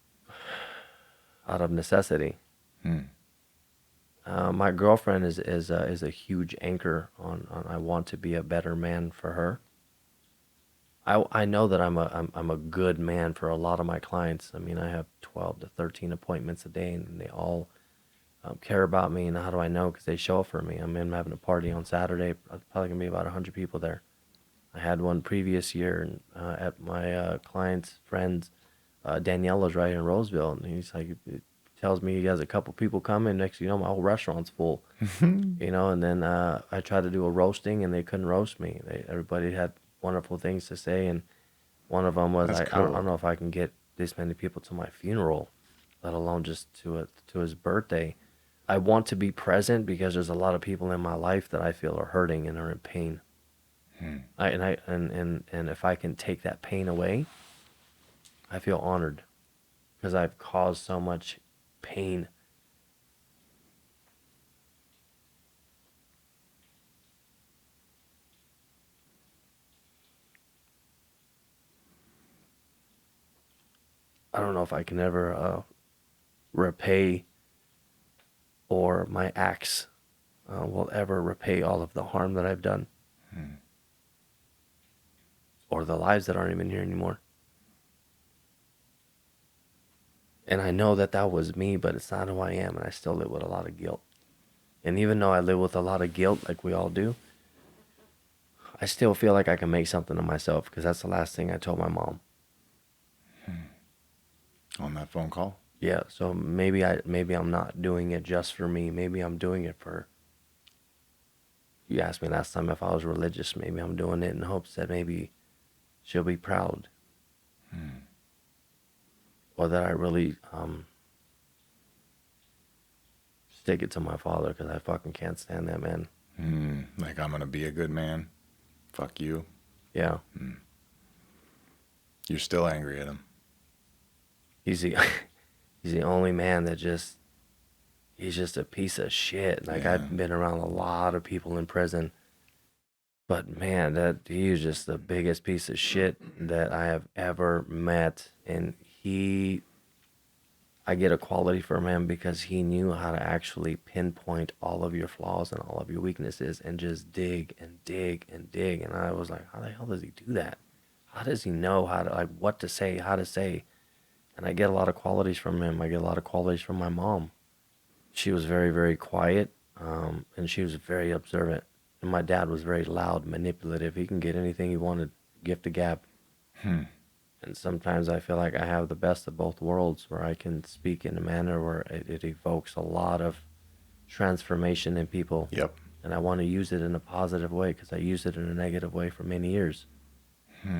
of necessity. My girlfriend is a huge anchor on I want to be a better man for her. I know that I'm a good man for a lot of my clients. I mean, I have 12 to 13 appointments a day, and they all care about me. And how do I know? Because they show up for me. I'm having a party on Saturday. Probably gonna be about 100 people there. I had one previous year and, at my client's friend's. Daniela's right in Roseville, and he's like, it tells me he has a couple people coming. Next, my whole restaurant's full, And then I tried to do a roasting, and they couldn't roast me. Everybody had wonderful things to say, and one of them was, I don't know if I can get this many people to my funeral, let alone just to his birthday. I want to be present because there's a lot of people in my life that I feel are hurting and are in pain. And if I can take that pain away, I feel honored because I've caused so much pain. I don't know if I can ever repay, or my acts will ever repay all of the harm that I've done, or the lives that aren't even here anymore. And I know that that was me, but it's not who I am, and I still live with a lot of guilt. And even though I live with a lot of guilt, like we all do, I still feel like I can make something of myself, because that's the last thing I told my mom. On that phone call? Yeah, so maybe I'm not doing it just for me. Maybe I'm doing it for... You asked me last time if I was religious. Maybe I'm doing it in hopes that maybe she'll be proud. Or that I really stick it to my father, because I fucking can't stand that man. Like, I'm going to be a good man. Fuck you. Yeah. You're still angry at him. He's the only man that he's just a piece of shit. Like, Yeah. I've been around a lot of people in prison, but man, that he is just the biggest piece of shit that I have ever met. And I get a quality from him because he knew how to actually pinpoint all of your flaws and all of your weaknesses and just dig and dig and dig. And I was like, how the hell does he do that? How does he know how to, like, what to say, how to say? And I get a lot of qualities from him. I get a lot of qualities from my mom. She was very, very quiet, and she was very observant. And my dad was very loud, manipulative. He can get anything he wanted, gift a gab. And sometimes I feel like I have the best of both worlds, where I can speak in a manner where it evokes a lot of transformation in people. Yep. And I want to use it in a positive way, because I used it in a negative way for many years.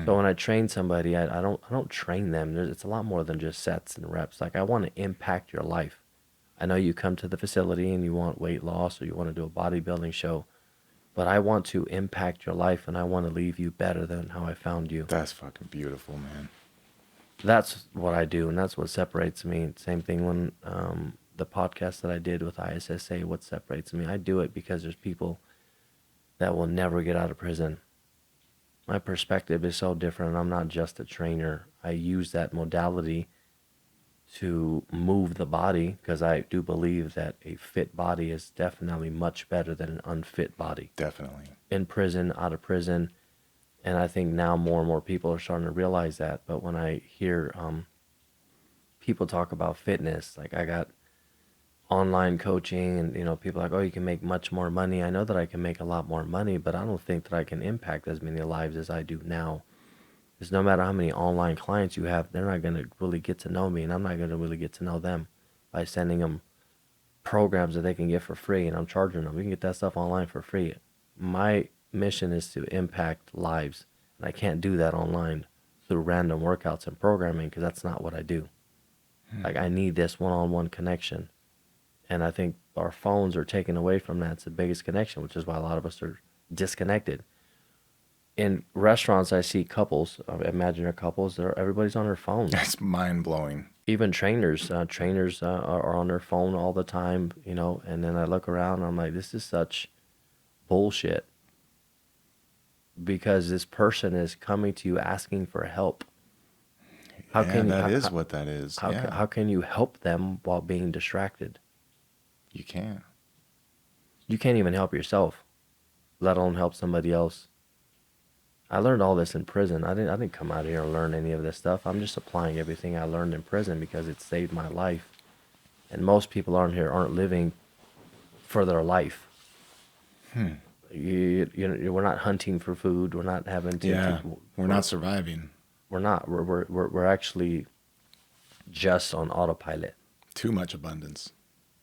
So when I train somebody, I don't train them. It's a lot more than just sets and reps. Like, I want to impact your life. I know you come to the facility and you want weight loss, or you want to do a bodybuilding show, but I want to impact your life, and I want to leave you better than how I found you. That's fucking beautiful, man. That's what I do, and that's what separates me. Same thing when the podcast that I did with ISSA, what separates me. I do it because there's people that will never get out of prison. My perspective is so different. I'm not just a trainer. I use that modality to move the body, because I do believe that a fit body is definitely much better than an unfit body. Definitely. In prison, out of prison. And I think now more and more people are starting to realize that. But when I hear people talk about fitness, like I got online coaching and, people like, oh, you can make much more money. I know that I can make a lot more money, but I don't think that I can impact as many lives as I do now. Because no matter how many online clients you have, they're not going to really get to know me, and I'm not going to really get to know them by sending them programs that they can get for free, and I'm charging them. You can get that stuff online for free. My mission is to impact lives, and I can't do that online through random workouts and programming, because that's not what I do. Like, I need this one-on-one connection, and I think our phones are taken away from that. It's the biggest connection, which is why a lot of us are disconnected. In restaurants, I see couples, imaginary couples, everybody's on their phone. That's mind-blowing. Even trainers are on their phone all the time, and then I look around and I'm like, this is such bullshit, because this person is coming to you asking for help. That is what that is. How can you help them while being distracted? You can't. You can't even help yourself, let alone help somebody else. I learned all this in prison. I didn't come out here and learn any of this stuff. I'm just applying everything I learned in prison because it saved my life. And most people aren't living for their life. We're not hunting for food. We're not having to. Yeah, we're not surviving. We're not. We're actually just on autopilot. Too much abundance,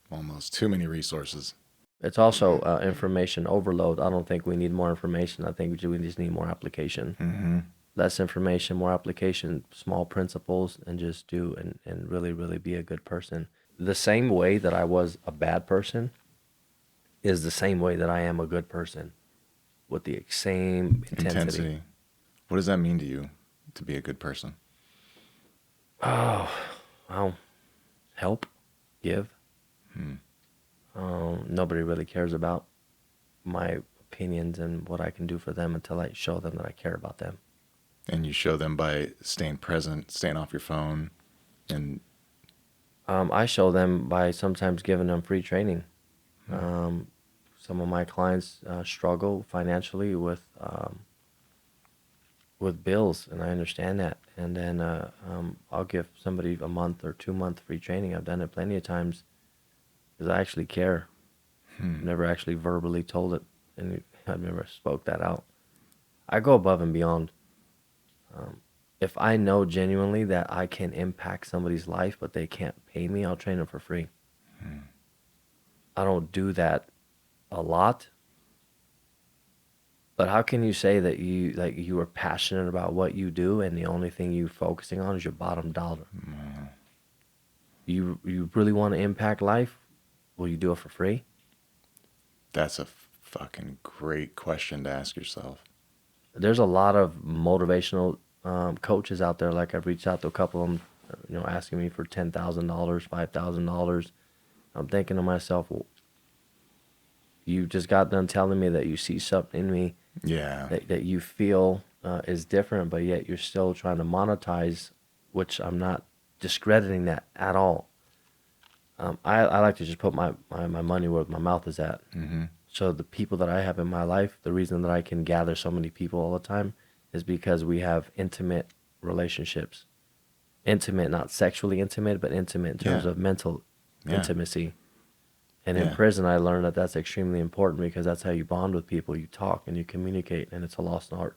almost too many resources. It's also information overload. I don't think we need more information. I think we just need more application. Mm-hmm. Less information, more application, small principles, and just do and really, really be a good person. The same way that I was a bad person is the same way that I am a good person, with the same intensity. What does that mean to you, to be a good person? Oh, well, help, give. Nobody really cares about my opinions and what I can do for them until I show them that I care about them. And you show them by staying present, staying off your phone, and I show them by sometimes giving them free training. Some of my clients struggle financially with bills, and I understand that. And then I'll give somebody a month or 2 month free training. I've done it plenty of times because I actually care. I've never actually verbally told it, and I've never spoke that out. I go above and beyond. If I know genuinely that I can impact somebody's life, but they can't pay me, I'll train them for free. I don't do that a lot. But how can you say that you are passionate about what you do and the only thing you're focusing on is your bottom dollar? You really want to impact life? Will you do it for free? That's a fucking great question to ask yourself. There's a lot of motivational coaches out there. Like, I've reached out to a couple of them, asking me for $10,000, $5,000. I'm thinking to myself, well, you just got done telling me that you see something in me, that you feel is different, but yet you're still trying to monetize, which I'm not discrediting that at all. I like to just put my money where my mouth is at. So the people that I have in my life, the reason that I can gather so many people all the time is because we have intimate relationships. Intimate, not sexually intimate, but intimate in terms of mental intimacy. And in prison, I learned that that's extremely important because that's how you bond with people. You talk and you communicate, and it's a lost art.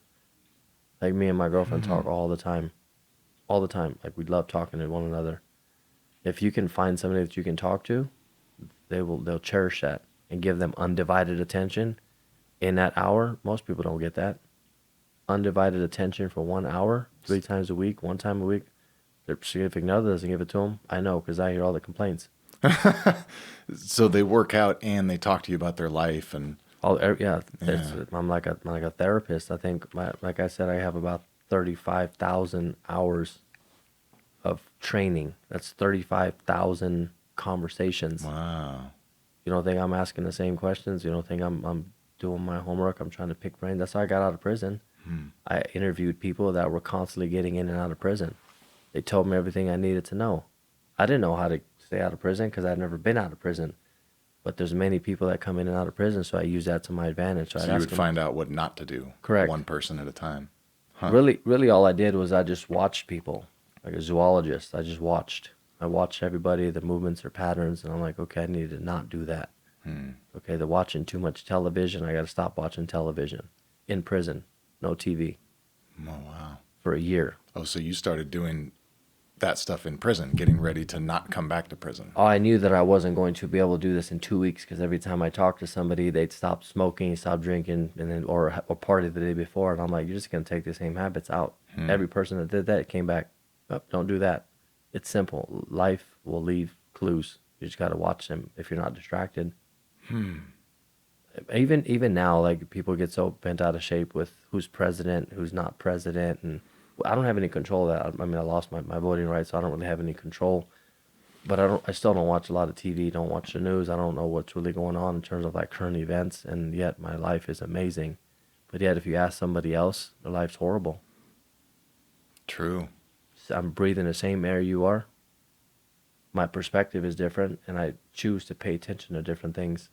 Like, me and my girlfriend talk all the time. All the time. Like, we love talking to one another. If you can find somebody that you can talk to, they'll cherish that and give them undivided attention in that hour. Most people don't get that. Undivided attention for 1 hour, 3 times a week, 1 time a week. Their significant other doesn't give it to them. I know, because I hear all the complaints. So they work out and they talk to you about their life and I'm like a therapist. I think, like I said, I have about 35,000 hours of training. That's 35,000 conversations. Wow. You don't think I'm asking the same questions? You don't think I'm doing my homework? I'm trying to pick brains. That's how I got out of prison. I interviewed people that were constantly getting in and out of prison. They told me everything I needed to know. I didn't know how to stay out of prison because I'd never been out of prison. But there's many people that come in and out of prison, so I use that to my advantage. So So I'd you ask would them, find out what not to do. correct. One person at a time. Huh. Really, all I did was I just watched people, like a zoologist. I just watched. I watched everybody, the movements or patterns, and I'm like, okay, I need to not do that. Okay, they're watching too much television. I got to stop watching television. In prison, no TV Oh, wow. for a year. Oh, so you started doing that stuff in prison, getting ready to not come back to prison. Oh, I knew that I wasn't going to be able to do this in 2 weeks because every time I talked to somebody, they'd stop smoking, stop drinking, and then or party the day before, and I'm like, you're just gonna take the same habits out. Every person that did that came back. Oh, don't do that. It's simple. Life will leave clues. You just got to watch them if you're not distracted. Even now, like people get so bent out of shape with who's president, who's not president, and I don't have any control of that. I mean, I lost my voting rights, so I don't really have any control. But I still don't watch a lot of TV. Don't watch the news. I don't know what's really going on in terms of like current events, and yet my life is amazing. But yet, if you ask somebody else, their life's horrible. True. I'm breathing the same air you are. My perspective is different, and I choose to pay attention to different things.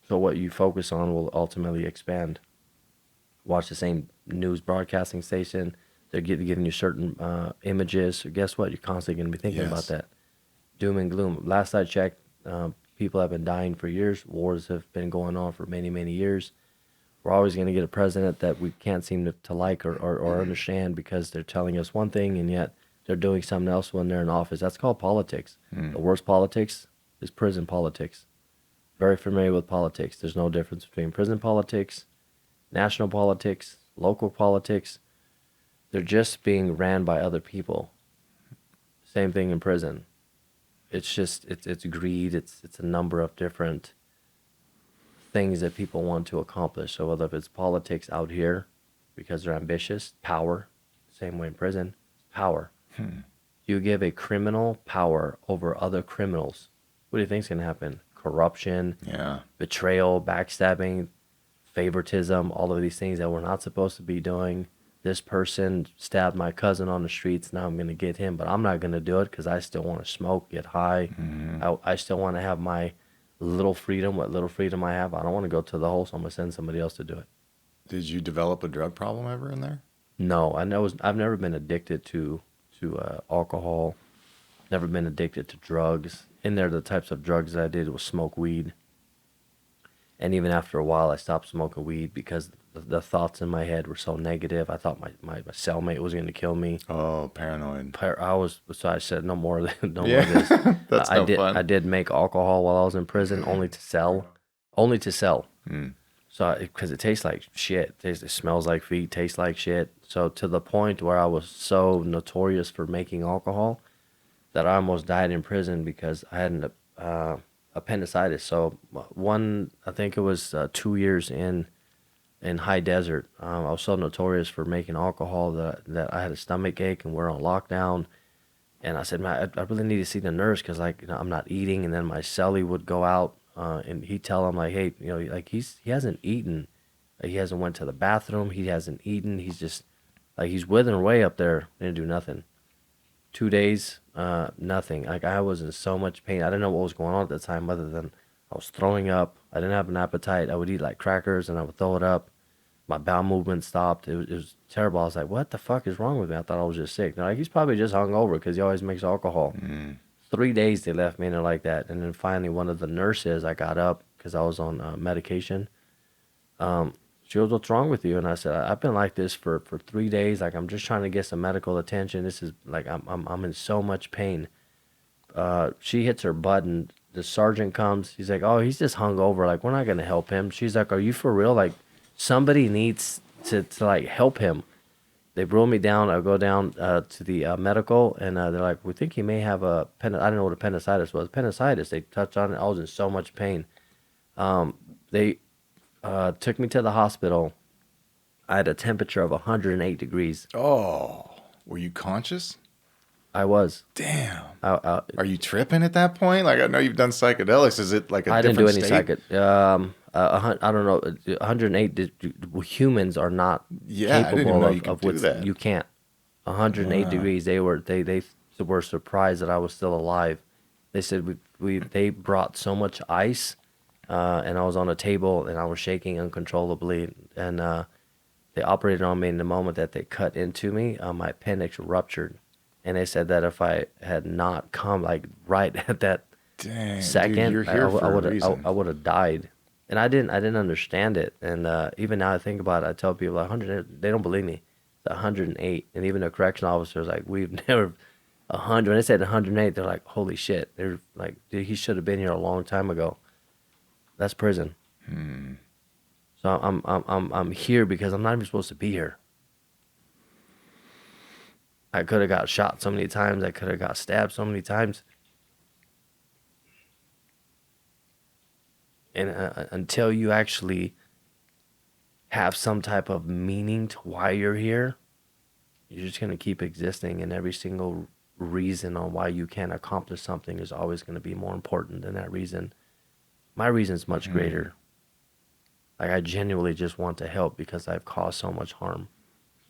So what you focus on will ultimately expand. Watch the same news broadcasting station. They're giving you certain images. So guess what? You're constantly going to be thinking Yes. about that. Doom and gloom. Last I checked, people have been dying for years. Wars have been going on for many, many years. We're always going to get a president that we can't seem to like or understand because they're telling us one thing and yet they're doing something else when they're in office. That's called politics. The worst politics is prison politics. Very familiar with politics. There's no difference between prison politics, national politics, local politics. They're just being ran by other people. Same thing in prison. It's just it's greed. It's a number of different things that people want to accomplish. So whether it's politics out here because they're ambitious, power, same way in prison, power. You give a criminal power over other criminals. What do you think's gonna happen? Corruption, Yeah. betrayal, backstabbing, favoritism, all of these things that we're not supposed to be doing. This person stabbed my cousin on the streets. Now I'm going to get him, but I'm not going to do it because I still want to smoke, get high. I still want to have my little freedom, what little freedom I have. I don't want to go to the hole, so I'm going to send somebody else to do it. Did you develop a drug problem ever in there? No, I've never been addicted to alcohol, never been addicted to drugs. In there, the types of drugs that I did was smoke weed. And even after a while, I stopped smoking weed because the thoughts in my head were so negative. I thought my cellmate was going to kill me. Oh, paranoid. So I said, no more of this. Yeah. That's I no did, fun. I did make alcohol while I was in prison, only to sell. Only to sell. So, because it tastes like shit. It smells like feet, tastes like shit. So to the point where I was so notorious for making alcohol that I almost died in prison because I had an appendicitis. So I think it was 2 years in high desert. I was so notorious for making alcohol that I had a stomach ache and we're on lockdown. And I said, man, I really need to see the nurse because I'm not eating. And then my cellie would go out and he'd tell him like, hey, like he hasn't eaten. He hasn't went to the bathroom. He hasn't eaten. He's just like, he's withering away up there. Didn't do nothing. 2 days, nothing. Like I was in so much pain. I didn't know what was going on at the time other than I was throwing up. I didn't have an appetite. I would eat like crackers and I would throw it up. My bowel movement stopped. It was terrible. I was like, what the fuck is wrong with me? I thought I was just sick. They're like, he's probably just hungover because he always makes alcohol. 3 days they left me in there like that. And then finally one of the nurses, I got up because I was on medication. She goes, what's wrong with you? And I said, I've been like this for 3 days. Like, I'm just trying to get some medical attention. This is like, I'm in so much pain. She hits her button. The sergeant comes. He's like, oh, he's just hungover. Like, we're not going to help him. She's like, are you for real? Like, somebody needs to like help him. They roll me down. I go down to the medical, and they're like, we think he may have I didn't know what appendicitis was. Appendicitis. They touched on it. I was in so much pain. They took me to the hospital. I had a temperature of 108 degrees. Oh, were you conscious? I was. Damn. I Are you tripping at that point? Like, I know you've done psychedelics. Is it like a didn't do different any state? I don't know. 108 humans are not Yeah, I didn't capable even know you could of do that. You can't. 108 Wow. degrees. They were surprised that I was still alive. They said they brought so much ice, and I was on a table and I was shaking uncontrollably, and they operated on me in the moment that they cut into me. My appendix ruptured, and they said that if I had not come like right at that Dang, dude, second, you're here for a I reason. would have died, and I didn't understand it. And even now I think about it, I tell people 100, they don't believe me. It's 108, and even the correctional officer was like, "We've never 100." When they said 108, they're like, "Holy shit!" They're like, "Dude, he should have been here a long time ago." That's prison. So I'm here because I'm not even supposed to be here. I could have got shot so many times. I could have got stabbed so many times. And until you actually have some type of meaning to why you're here, you're just going to keep existing, and every single reason on why you can't accomplish something is always going to be more important than that reason. My reason is much greater. Like, I genuinely just want to help because I've caused so much harm.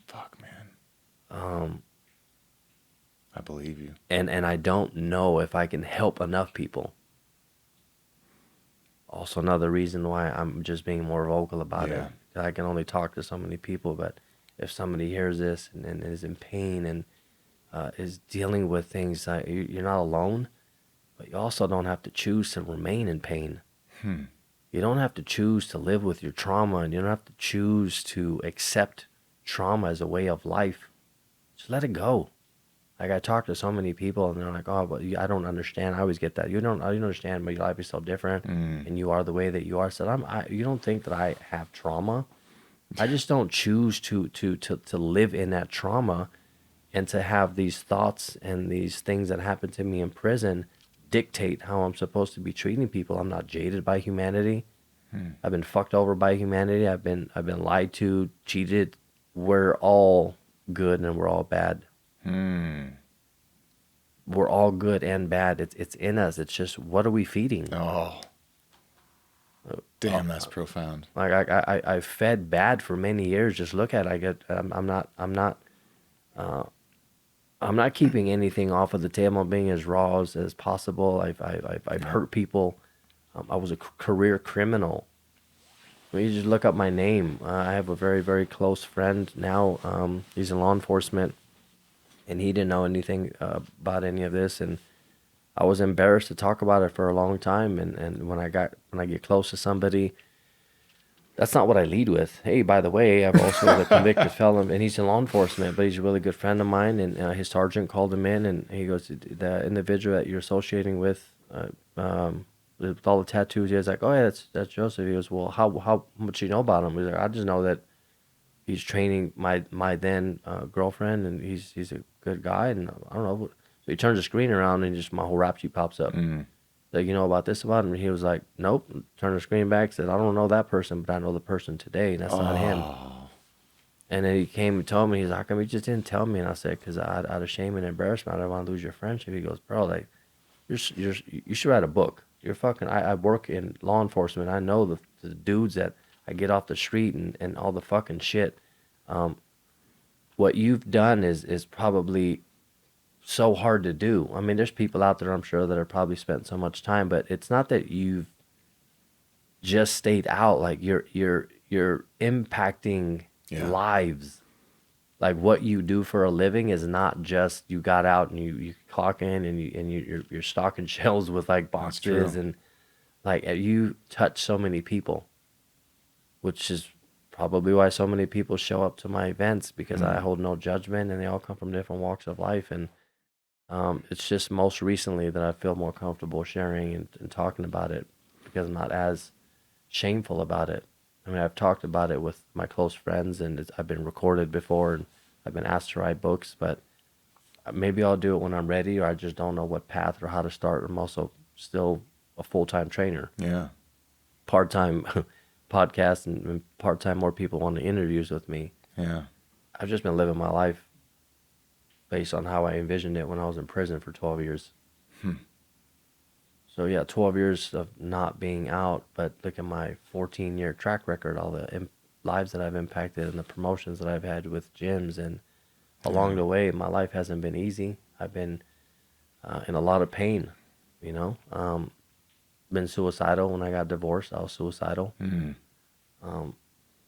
Fuck, man. I believe you. And I don't know if I can help enough people. Also, another reason why I'm just being more vocal about it. I can only talk to so many people, but if somebody hears this and is in pain and is dealing with things, you're not alone, but you also don't have to choose to remain in pain. You don't have to choose to live with your trauma, and you don't have to choose to accept trauma as a way of life. Just let it go. Like, I talk to so many people and they're like, "Oh, but I don't understand." I always get that. You don't understand, but your life is so different, and you are the way that you are. So you don't think that I have trauma? I just don't choose to live in that trauma, and to have these thoughts and these things that happen to me in prison dictate how I'm supposed to be treating people. I'm not jaded by humanity. I've been fucked over by humanity. I've been lied to, cheated. We're all good and we're all bad. We're all good and bad. It's in us. It's just, what are we feeding? Oh, damn, that's profound. Like, I fed bad for many years. Just look at it. I'm not keeping anything off of the table. I'm being as raw as possible. I've hurt people. I was a career criminal. When you just look up my name, I have a very, very close friend now. He's in law enforcement, and he didn't know anything about any of this. And I was embarrassed to talk about it for a long time. And when I get close to somebody, that's not what I lead with. Hey, by the way, I'm also a convicted felon, and he's in law enforcement, but he's a really good friend of mine. And his sergeant called him in, and he goes, "The individual that you're associating with all the tattoos," he was like, "Oh yeah, that's Joseph." He goes, "Well, how much you know about him?" He's like, "I just know that he's training my then girlfriend, and he's a good guy, and I don't know." So he turns the screen around, and just my whole rap sheet pops up. Like, "You know about this about him?" And he was like, "Nope." Turned the screen back, said, "I don't know that person, but I know the person today, and that's not him." And then he came and told me, he's like, "How come you just didn't tell me?" And I said, "Because out of shame and embarrassment, I don't want to lose your friendship." He goes, "Bro, like, you should write a book. You're fucking, I work in law enforcement. I know the dudes that I get off the street and all the fucking shit. What you've done is probably so hard to do. I mean, there's people out there, I'm sure, that have probably spent so much time, but it's not that you've just stayed out. Like, you're impacting lives. Like, what you do for a living is not just you got out and you clock in and you're stocking shelves with like boxes, and like, you touch so many people, which is probably why so many people show up to my events, because I hold no judgment, and they all come from different walks of life. And it's just most recently that I feel more comfortable sharing and talking about it, because I'm not as shameful about it. I mean, I've talked about it with my close friends, and I've been recorded before, and I've been asked to write books, but maybe I'll do it when I'm ready, or I just don't know what path or how to start. I'm also still a full-time trainer. Yeah. Part-time podcast, and part-time more people want to interviews with me. Yeah. I've just been living my life based on how I envisioned it when I was in prison for 12 years. So yeah, 12 years of not being out, but look at my 14-year track record, all the lives that I've impacted and the promotions that I've had with gyms. And along the way, my life hasn't been easy. I've been in a lot of pain, you know. Been suicidal when I got divorced. I was suicidal. And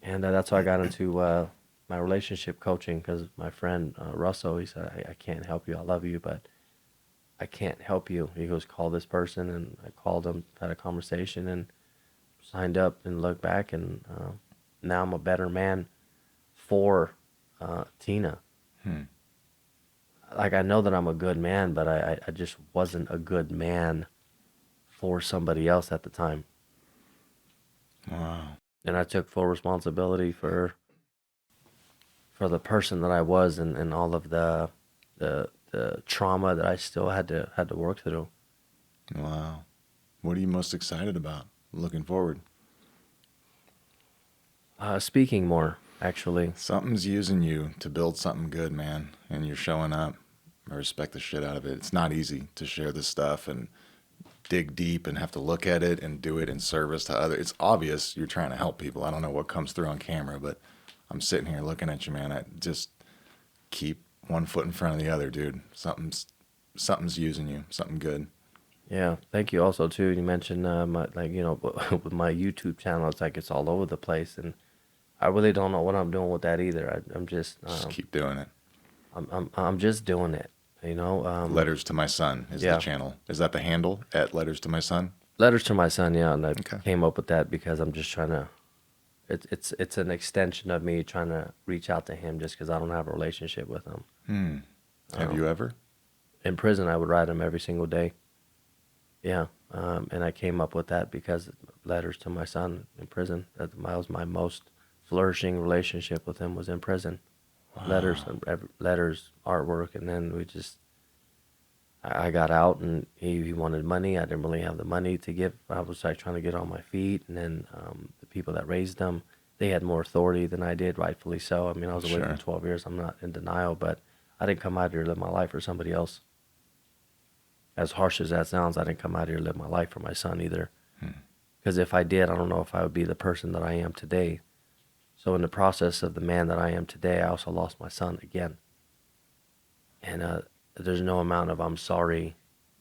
that's why I got into my relationship coaching because my friend Russell, he said, I can't help you. I love you, but I can't help you. He goes, call this person. And I called him, had a conversation, and signed up and looked back. And now I'm a better man for Tina. Like, I know that I'm a good man, but I just wasn't a good man for somebody else at the time. Wow. And I took full responsibility for the person that I was, and all of the trauma that I still had to work through. Wow. What are you most excited about looking forward? Speaking more, actually. Something's using you to build something good, man, and you're showing up. I respect the shit out of it. It's not easy to share this stuff and dig deep and have to look at it and do it in service to others. It's obvious you're trying to help people. I don't know what comes through on camera, but I'm sitting here looking at you, man. I just keep one foot in front of the other, dude. Something's using you, something good. Yeah, thank you also too. You mentioned my, like, you know, with my YouTube channel, it's like it's all over the place, and I really don't know what I'm doing with that either. I'm just Just keep doing it. I'm just doing it, you know. Letters to My Son is the Yeah. channel. Is that the handle at Letters to My Son? Letters to my son, yeah, and I Okay. came up with that because I'm just trying to. It's an extension of me trying to reach out to him just because I don't have a relationship with him. Have you ever? In prison, I would write him every single day. Yeah, and I came up with that because letters to my son in prison. That was my most flourishing relationship with him was in prison. Letters, letters, artwork, and then we just. I got out and he wanted money. I didn't really have the money to give. I was like trying to get on my feet, and then the people that raised them, they had more authority than I did, rightfully so. I mean, I was away Sure. for 12 years. I'm not in denial, but I didn't come out here to live my life for somebody else. As harsh as that sounds, I didn't come out here to live my life for my son either. Because if I did, I don't know if I would be the person that I am today. So in the process of the man that I am today, I also lost my son again. And there's no amount of I'm sorry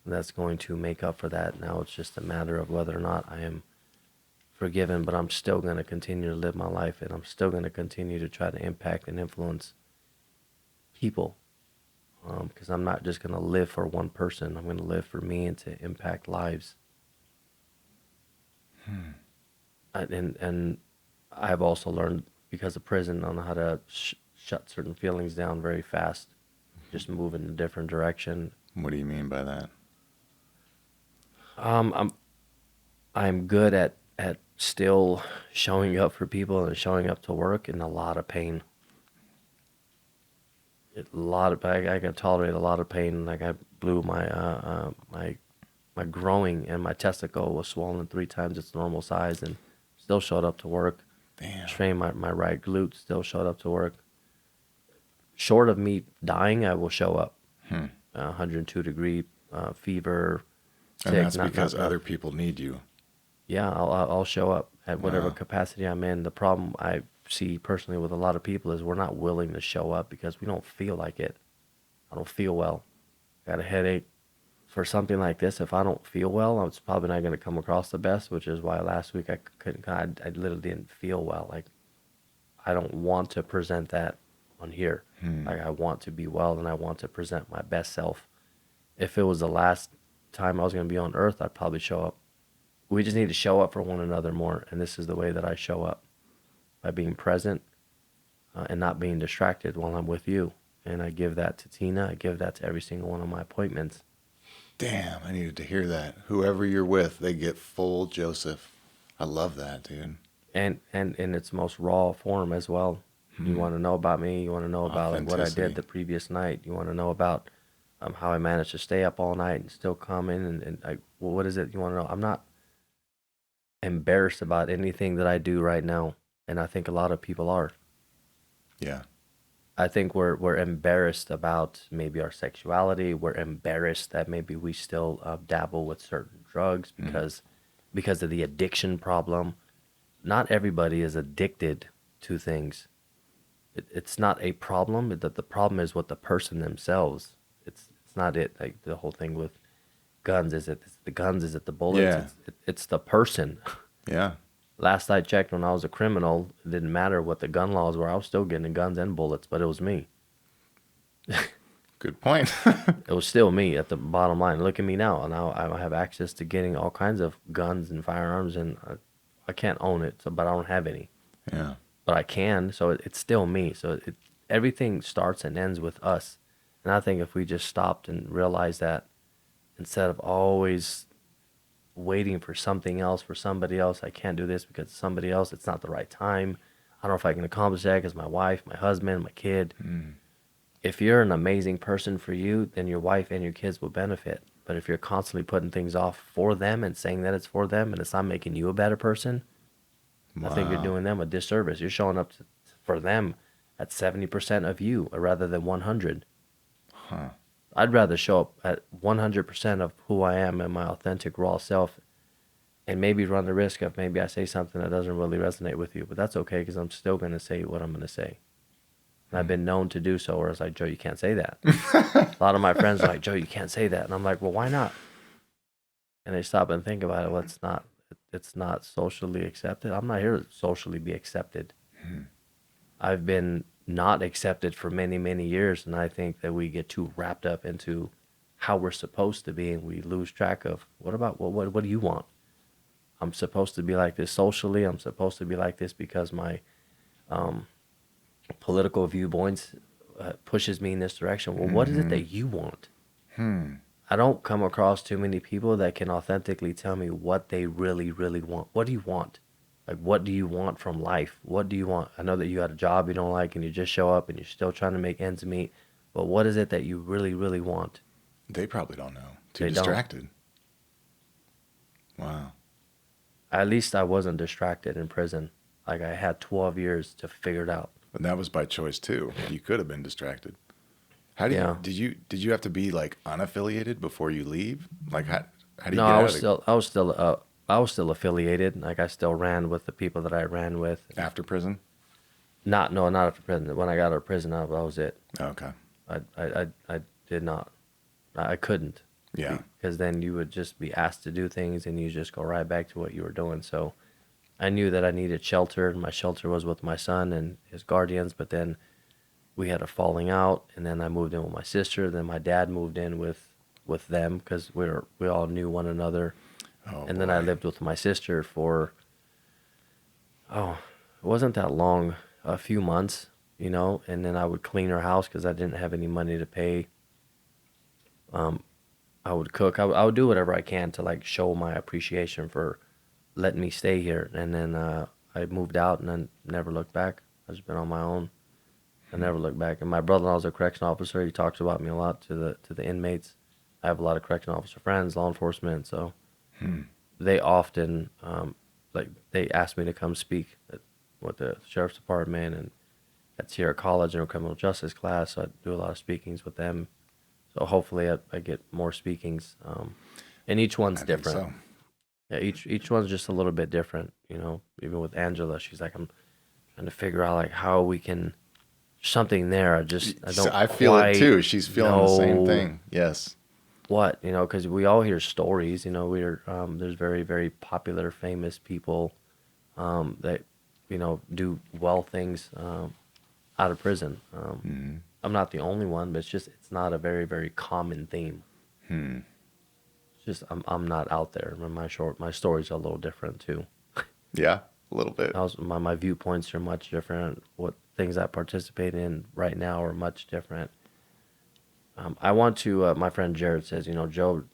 that's going to make up for that. Now it's just a matter of whether or not I am forgiven, but I'm still going to continue to live my life, and I'm still going to continue to try to impact and influence people, because I'm not just going to live for one person. I'm going to live for me and to impact lives. And I've also learned because of prison on how to shut certain feelings down very fast, just move in a different direction. What do you mean by that? I'm good at still showing up for people and showing up to work in a lot of pain. I can tolerate a lot of pain. Like I blew my growing, and my testicle was swollen 3 times its normal size, and still showed up to work. Damn. Strained my right glute, still showed up to work. Short of me dying, I will show up. 102-degree fever. And sick, that's because other people need you. Yeah, I'll show up at whatever Wow. capacity I'm in. The problem I see personally with a lot of people is we're not willing to show up because we don't feel like it. I don't feel well. Got a headache. For something like this, if I don't feel well, it's probably not going to come across the best, which is why last week I couldn't. I literally didn't feel well. Like I don't want to present that on here. Like I want to be well and I want to present my best self. If it was the last time I was going to be on earth, I'd probably show up. We just need to show up for one another more, and this is the way that I show up, by being present and not being distracted while I'm with you. And I give that to Tina. I give that to every single one of my appointments. Damn, I needed to hear that. Whoever you're with, they get full Joseph. I love that, dude. And in its most raw form as well. You want to know about me. You want to know about like, what I Authenticity. did the previous night. You want to know about how I managed to stay up all night and still come in. And like, well, what is it you want to know? I'm not embarrassed about anything that I do right now. And I think a lot of people are. Yeah. I think we're embarrassed about maybe our sexuality. We're embarrassed that maybe we still dabble with certain drugs because of the addiction problem. Not everybody is addicted to things. It's not a problem. The problem is with the person themselves. It's not it. Like the whole thing with guns, is it the guns? Is it the bullets? Yeah. It's the person. Yeah. Last I checked, when I was a criminal, it didn't matter what the gun laws were. I was still getting guns and bullets, but it was me. Good point. It was still me at the bottom line. Look at me now. Now I have access to getting all kinds of guns and firearms, and I can't own it, so, but I don't have any. Yeah. But I can, so it's still me. So everything starts and ends with us. And I think if we just stopped and realized that, instead of always waiting for something else, for somebody else, I can't do this because somebody else, it's not the right time. I don't know if I can accomplish that because my wife, my husband, my kid. If you're an amazing person for you, then your wife and your kids will benefit. But if you're constantly putting things off for them and saying that it's for them and it's not making you a better person, I think you're doing them a disservice. You're showing up for them at 70% of you rather than 100. Huh. I'd rather show up at 100% of who I am and my authentic raw self, and maybe run the risk of maybe I say something that doesn't really resonate with you, but that's okay because I'm still going to say what I'm going to say. And I've been known to do so, where it's like, Joe, you can't say that. A lot of my friends are like, Joe, you can't say that. And I'm like, well, why not? And they stop and think about it. Well, it's not socially accepted. I'm not here to socially be accepted. I've been not accepted for many, many years. And I think that we get too wrapped up into how we're supposed to be, and we lose track of what do you want? I'm supposed to be like this socially. I'm supposed to be like this because my political viewpoints pushes me in this direction. Well, what is it that you want? I don't come across too many people that can authentically tell me what they really, really want. What do you want? Like, what do you want from life? What do you want? I know that you got a job you don't like and you just show up and you're still trying to make ends meet, but what is it that you really, really want? They probably don't know. Too They don't. distracted. Wow. At least I wasn't distracted in prison. Like, I had 12 years to figure it out. And that was by choice too. You could have been distracted. How do you did you have to be like unaffiliated before you leave? Like how do you No, get I out was of still I was still affiliated. Like, I still ran with the people that I ran with. after prison? Not after prison. When I got out of prison, that was it. Okay. I did not. I couldn't. Yeah. Because then you would just be asked to do things and you just go right back to what you were doing. So I knew that I needed shelter. My shelter was with my son and his guardians, but then we had a falling out, and then I moved in with my sister. Then my dad moved in with them because we all knew one another. Oh, and then I boy. lived with my sister for, it wasn't that long, a few months, you know, and then I would clean her house because I didn't have any money to pay. I would cook. I would do whatever I can to like show my appreciation for letting me stay here. And then I moved out and then never looked back. I've just been on my own. I never looked back. And my brother-in-law is a correctional officer. He talks about me a lot to the inmates. I have a lot of correctional officer friends, law enforcement, so they often they ask me to come speak with the sheriff's department and at Sierra College in a criminal justice class. So I do a lot of speakings with them. So hopefully I get more speakings, and each one's I think different. so. Yeah, each one's just a little bit different. You know, even with Angela, she's like, I'm trying to figure out like how we can something there. I don't. I feel it quite too. She's feeling the same know thing. Yes. what, you know, because we all hear stories. You know, there's very, very popular, famous people that, you know, do well things out of prison. I'm not the only one, but it's not a very, very common theme. It's just I'm not out there. My stories are a little different too. Yeah, a little bit. My viewpoints are much different. What things I participate in right now are much different. I want to. My friend Jared says, you know, Joe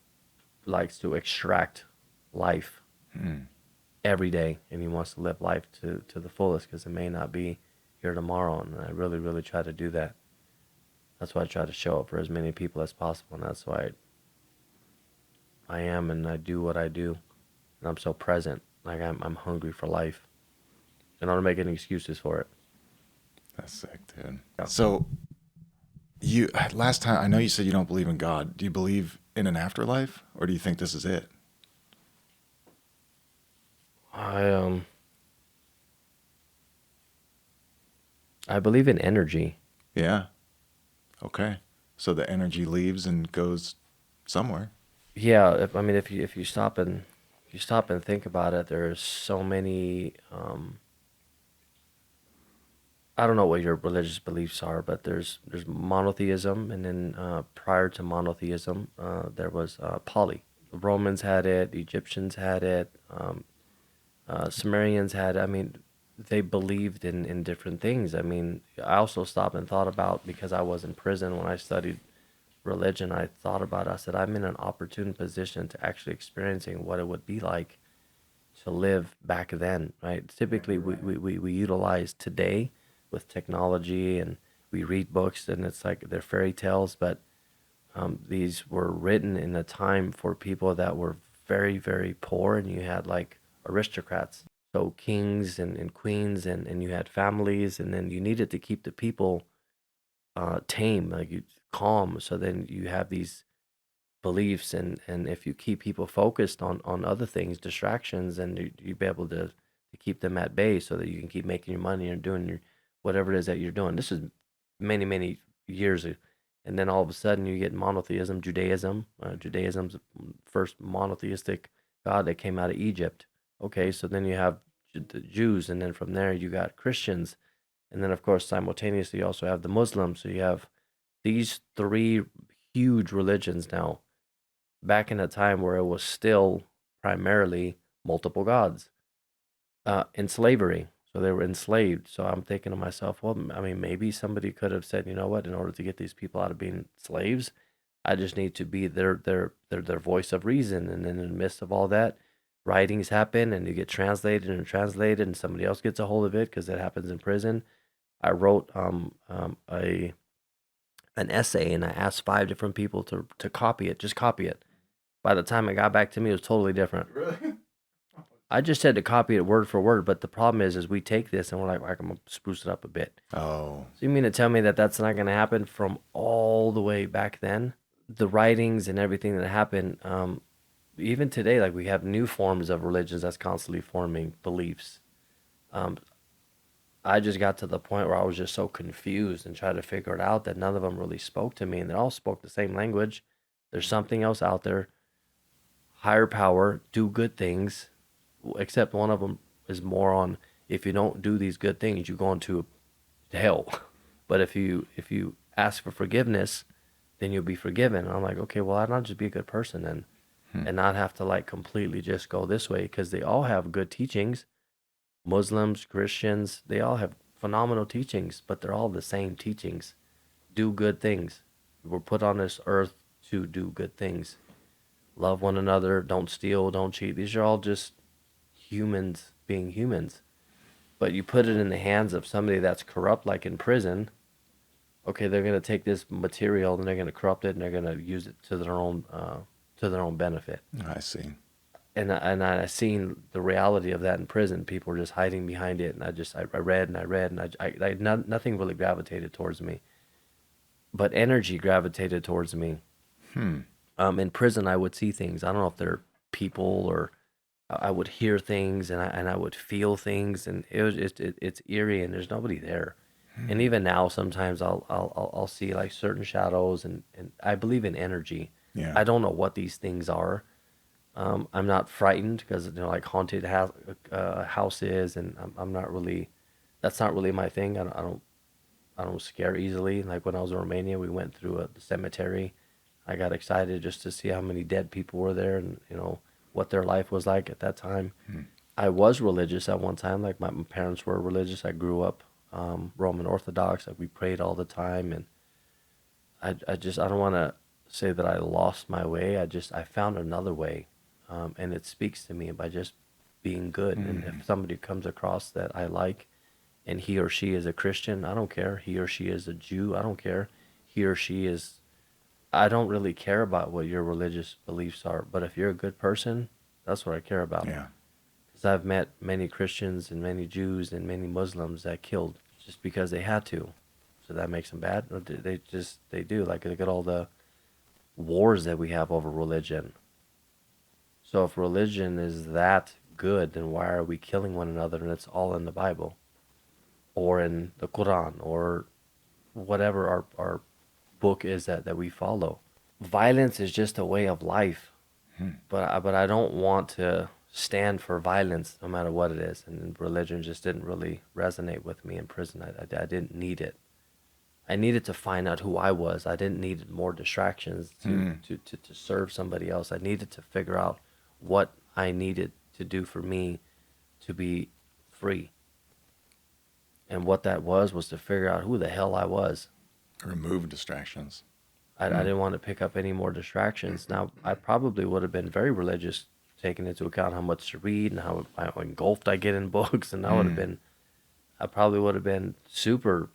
likes to extract life every day, and he wants to live life to the fullest because it may not be here tomorrow. And I really, really try to do that. That's why I try to show up for as many people as possible, and that's why I am and I do what I do, and I'm so present. Like I'm hungry for life, and I don't make any excuses for it. That's sick, dude. So you last time I know you said you don't believe in God. Do you believe in an afterlife, or do you think this is it? I believe in energy. Yeah. Okay. so the energy leaves and goes somewhere. Yeah, if you stop and think about it, there's so many. I don't know what your religious beliefs are, but there's monotheism, and then prior to monotheism, there was poly. The Romans had it, the Egyptians had it, Sumerians had. They believed in different things. I also stopped and thought about, because I was in prison when I studied religion. I thought about. I said, I'm in an opportune position to actually experiencing what it would be like to live back then, right? Typically, we utilize today with technology, and we read books, and it's like they're fairy tales, but these were written in a time for people that were very, very poor, and you had like aristocrats, so kings and queens, and you had families, and then you needed to keep the people tame, like you calm. So then you have these beliefs, and if you keep people focused on other things, distractions, and you be able to keep them at bay so that you can keep making your money and doing your whatever it is that you're doing. This is many years and then all of a sudden you get monotheism, Judaism. Judaism's the first monotheistic god that came out of Egypt. Okay, so then you have the Jews, and then from there you got Christians, and then of course simultaneously you also have the Muslims. So you have these three huge religions now, back in a time where it was still primarily multiple gods, in slavery. So they were enslaved. So I'm thinking to myself, well, maybe somebody could have said, you know what, in order to get these people out of being slaves, I just need to be their voice of reason. And then in the midst of all that, writings happen, and you get translated, and somebody else gets a hold of it, because that happens in prison. I wrote a an essay, and I asked 5 different people to copy it, just copy it. By the time it got back to me, it was totally different. Really? I just said to copy it word for word, but the problem is we take this and we're like, I'm gonna spruce it up a bit. Oh, So you mean to tell me that that's not gonna happen from all the way back then? The writings and everything that happened, even today, like we have new forms of religions that's constantly forming beliefs. Um, I just got to the point where I was just so confused and tried to figure it out that none of them really spoke to me, and they all spoke the same language. There's something else out there, higher power, do good things, except one of them is more on, if you don't do these good things, you go into hell. But if you ask for forgiveness, then you'll be forgiven. And I'm like, okay, well, I'd not just be a good person then, and not have to like completely just go this way, because they all have good teachings. Muslims, Christians, they all have phenomenal teachings, but they're all the same teachings. Do good things. We're put on this earth to do good things. Love one another, don't steal, don't cheat. These are all just humans being humans. But you put it in the hands of somebody that's corrupt, like in prison. Okay, they're gonna take this material and they're gonna corrupt it, and they're gonna use it to their own benefit. I see. And I seen the reality of that in prison. People were just hiding behind it, and I read and I read, and nothing really gravitated towards me, but energy gravitated towards me. Hmm. In prison, I would see things. I don't know if they're people, or I would hear things, and I would feel things, and it was just it's eerie, and there's nobody there. And even now, sometimes I'll see like certain shadows, and I believe in energy. Yeah. I don't know what these things are. I'm not frightened, because like haunted houses, and I'm not really. That's not really my thing. I don't scare easily. Like when I was in Romania, we went through the cemetery. I got excited just to see how many dead people were there, and what their life was like at that time. I was religious at one time. Like my parents were religious. I grew up Roman Orthodox. Like we prayed all the time, and I don't want to say that I lost my way. I found another way, and it speaks to me by just being good. And if somebody comes across that I like, and he or she is a Christian, I don't care. He or she is a Jew, I don't care. He or she is. I don't really care about what your religious beliefs are, but if you're a good person, that's what I care about. Yeah. Because I've met many Christians and many Jews and many Muslims that killed just because they had to. So that makes them bad? Or they do. Like, look at all the wars that we have over religion. So if religion is that good, then why are we killing one another? And it's all in the Bible or in the Quran or whatever our book is that we follow. Violence is just a way of life, but I don't want to stand for violence no matter what it is. And religion just didn't really resonate with me in prison. I didn't need it. I needed to find out who I was. I didn't need more distractions to serve somebody else. I needed to figure out what I needed to do for me to be free. And what that was to figure out who the hell I was. Remove distractions. I didn't want to pick up any more distractions. Now, I probably would have been very religious, taking into account how much to read and how engulfed I get in books. And I probably would have been super,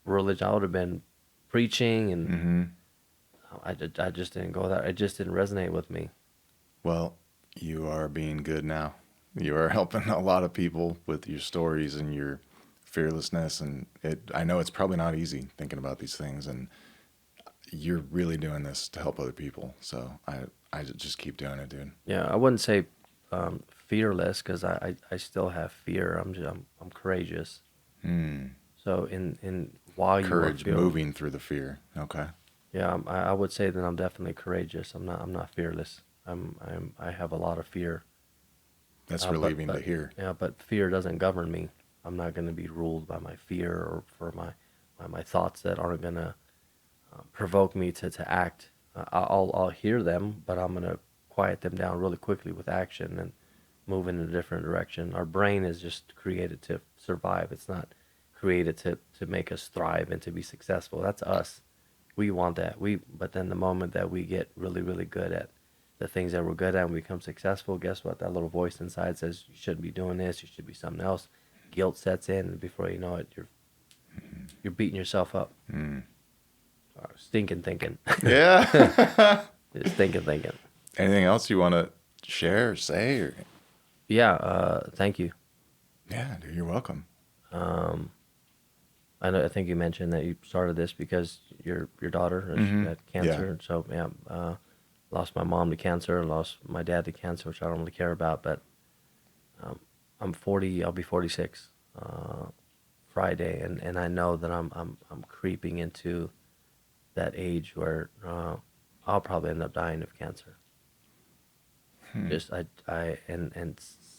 religious. I would have been preaching, and I just didn't go there. It just didn't resonate with me. Well, you are being good now. You are helping a lot of people with your stories and your fearlessness. And I know it's probably not easy thinking about these things, and you're really doing this to help other people. So I just keep doing it, dude. Yeah, I wouldn't say fearless, because I still have fear. I'm courageous. So in while you Courage, moving through the fear. Okay. Yeah, I would say that I'm definitely courageous. I'm not fearless. I have a lot of fear. That's relieving to hear. Yeah, but fear doesn't govern me. I'm not going to be ruled by my fear or for my thoughts that aren't going to provoke me to act. I'll hear them, but I'm going to quiet them down really quickly with action and move in a different direction. Our brain is just created to survive. It's not created to make us thrive and to be successful. That's us. We want that. But then the moment that we get really, really good at the things that we're good at and we become successful, guess what? That little voice inside says, you shouldn't be doing this, you should be something else. Guilt sets in, and before you know it, you're beating yourself up. Stinking thinking. Yeah. Stinking thinking. Anything else you want to share or say? Or? Yeah, thank you. Yeah, dude, you're welcome. I think you mentioned that you started this because your daughter she had cancer. Yeah. So yeah, lost my mom to cancer, lost my dad to cancer, which I don't really care about. But I'm 40. I'll be 46 Friday, and I know that I'm creeping into that age where I'll probably end up dying of cancer. Just I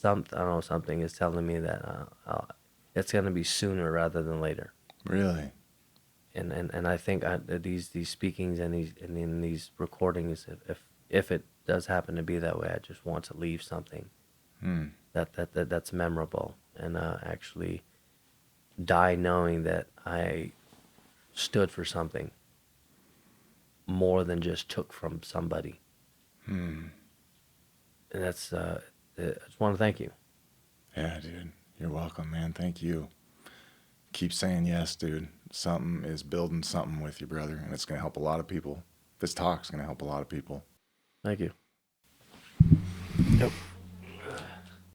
don't know, something is telling me that it's going to be sooner rather than later. Really? And I think these speakings and these recordings, if it does happen to be that way, I just want to leave something that's memorable, and actually die knowing that I stood for something more than just took from somebody. And that's I just want to thank you. Yeah, dude. You're welcome, man. Thank you. Keep saying yes, dude. Something is building something with you, brother, and it's going to help a lot of people. This talk's going to help a lot of people. Thank you. Yep.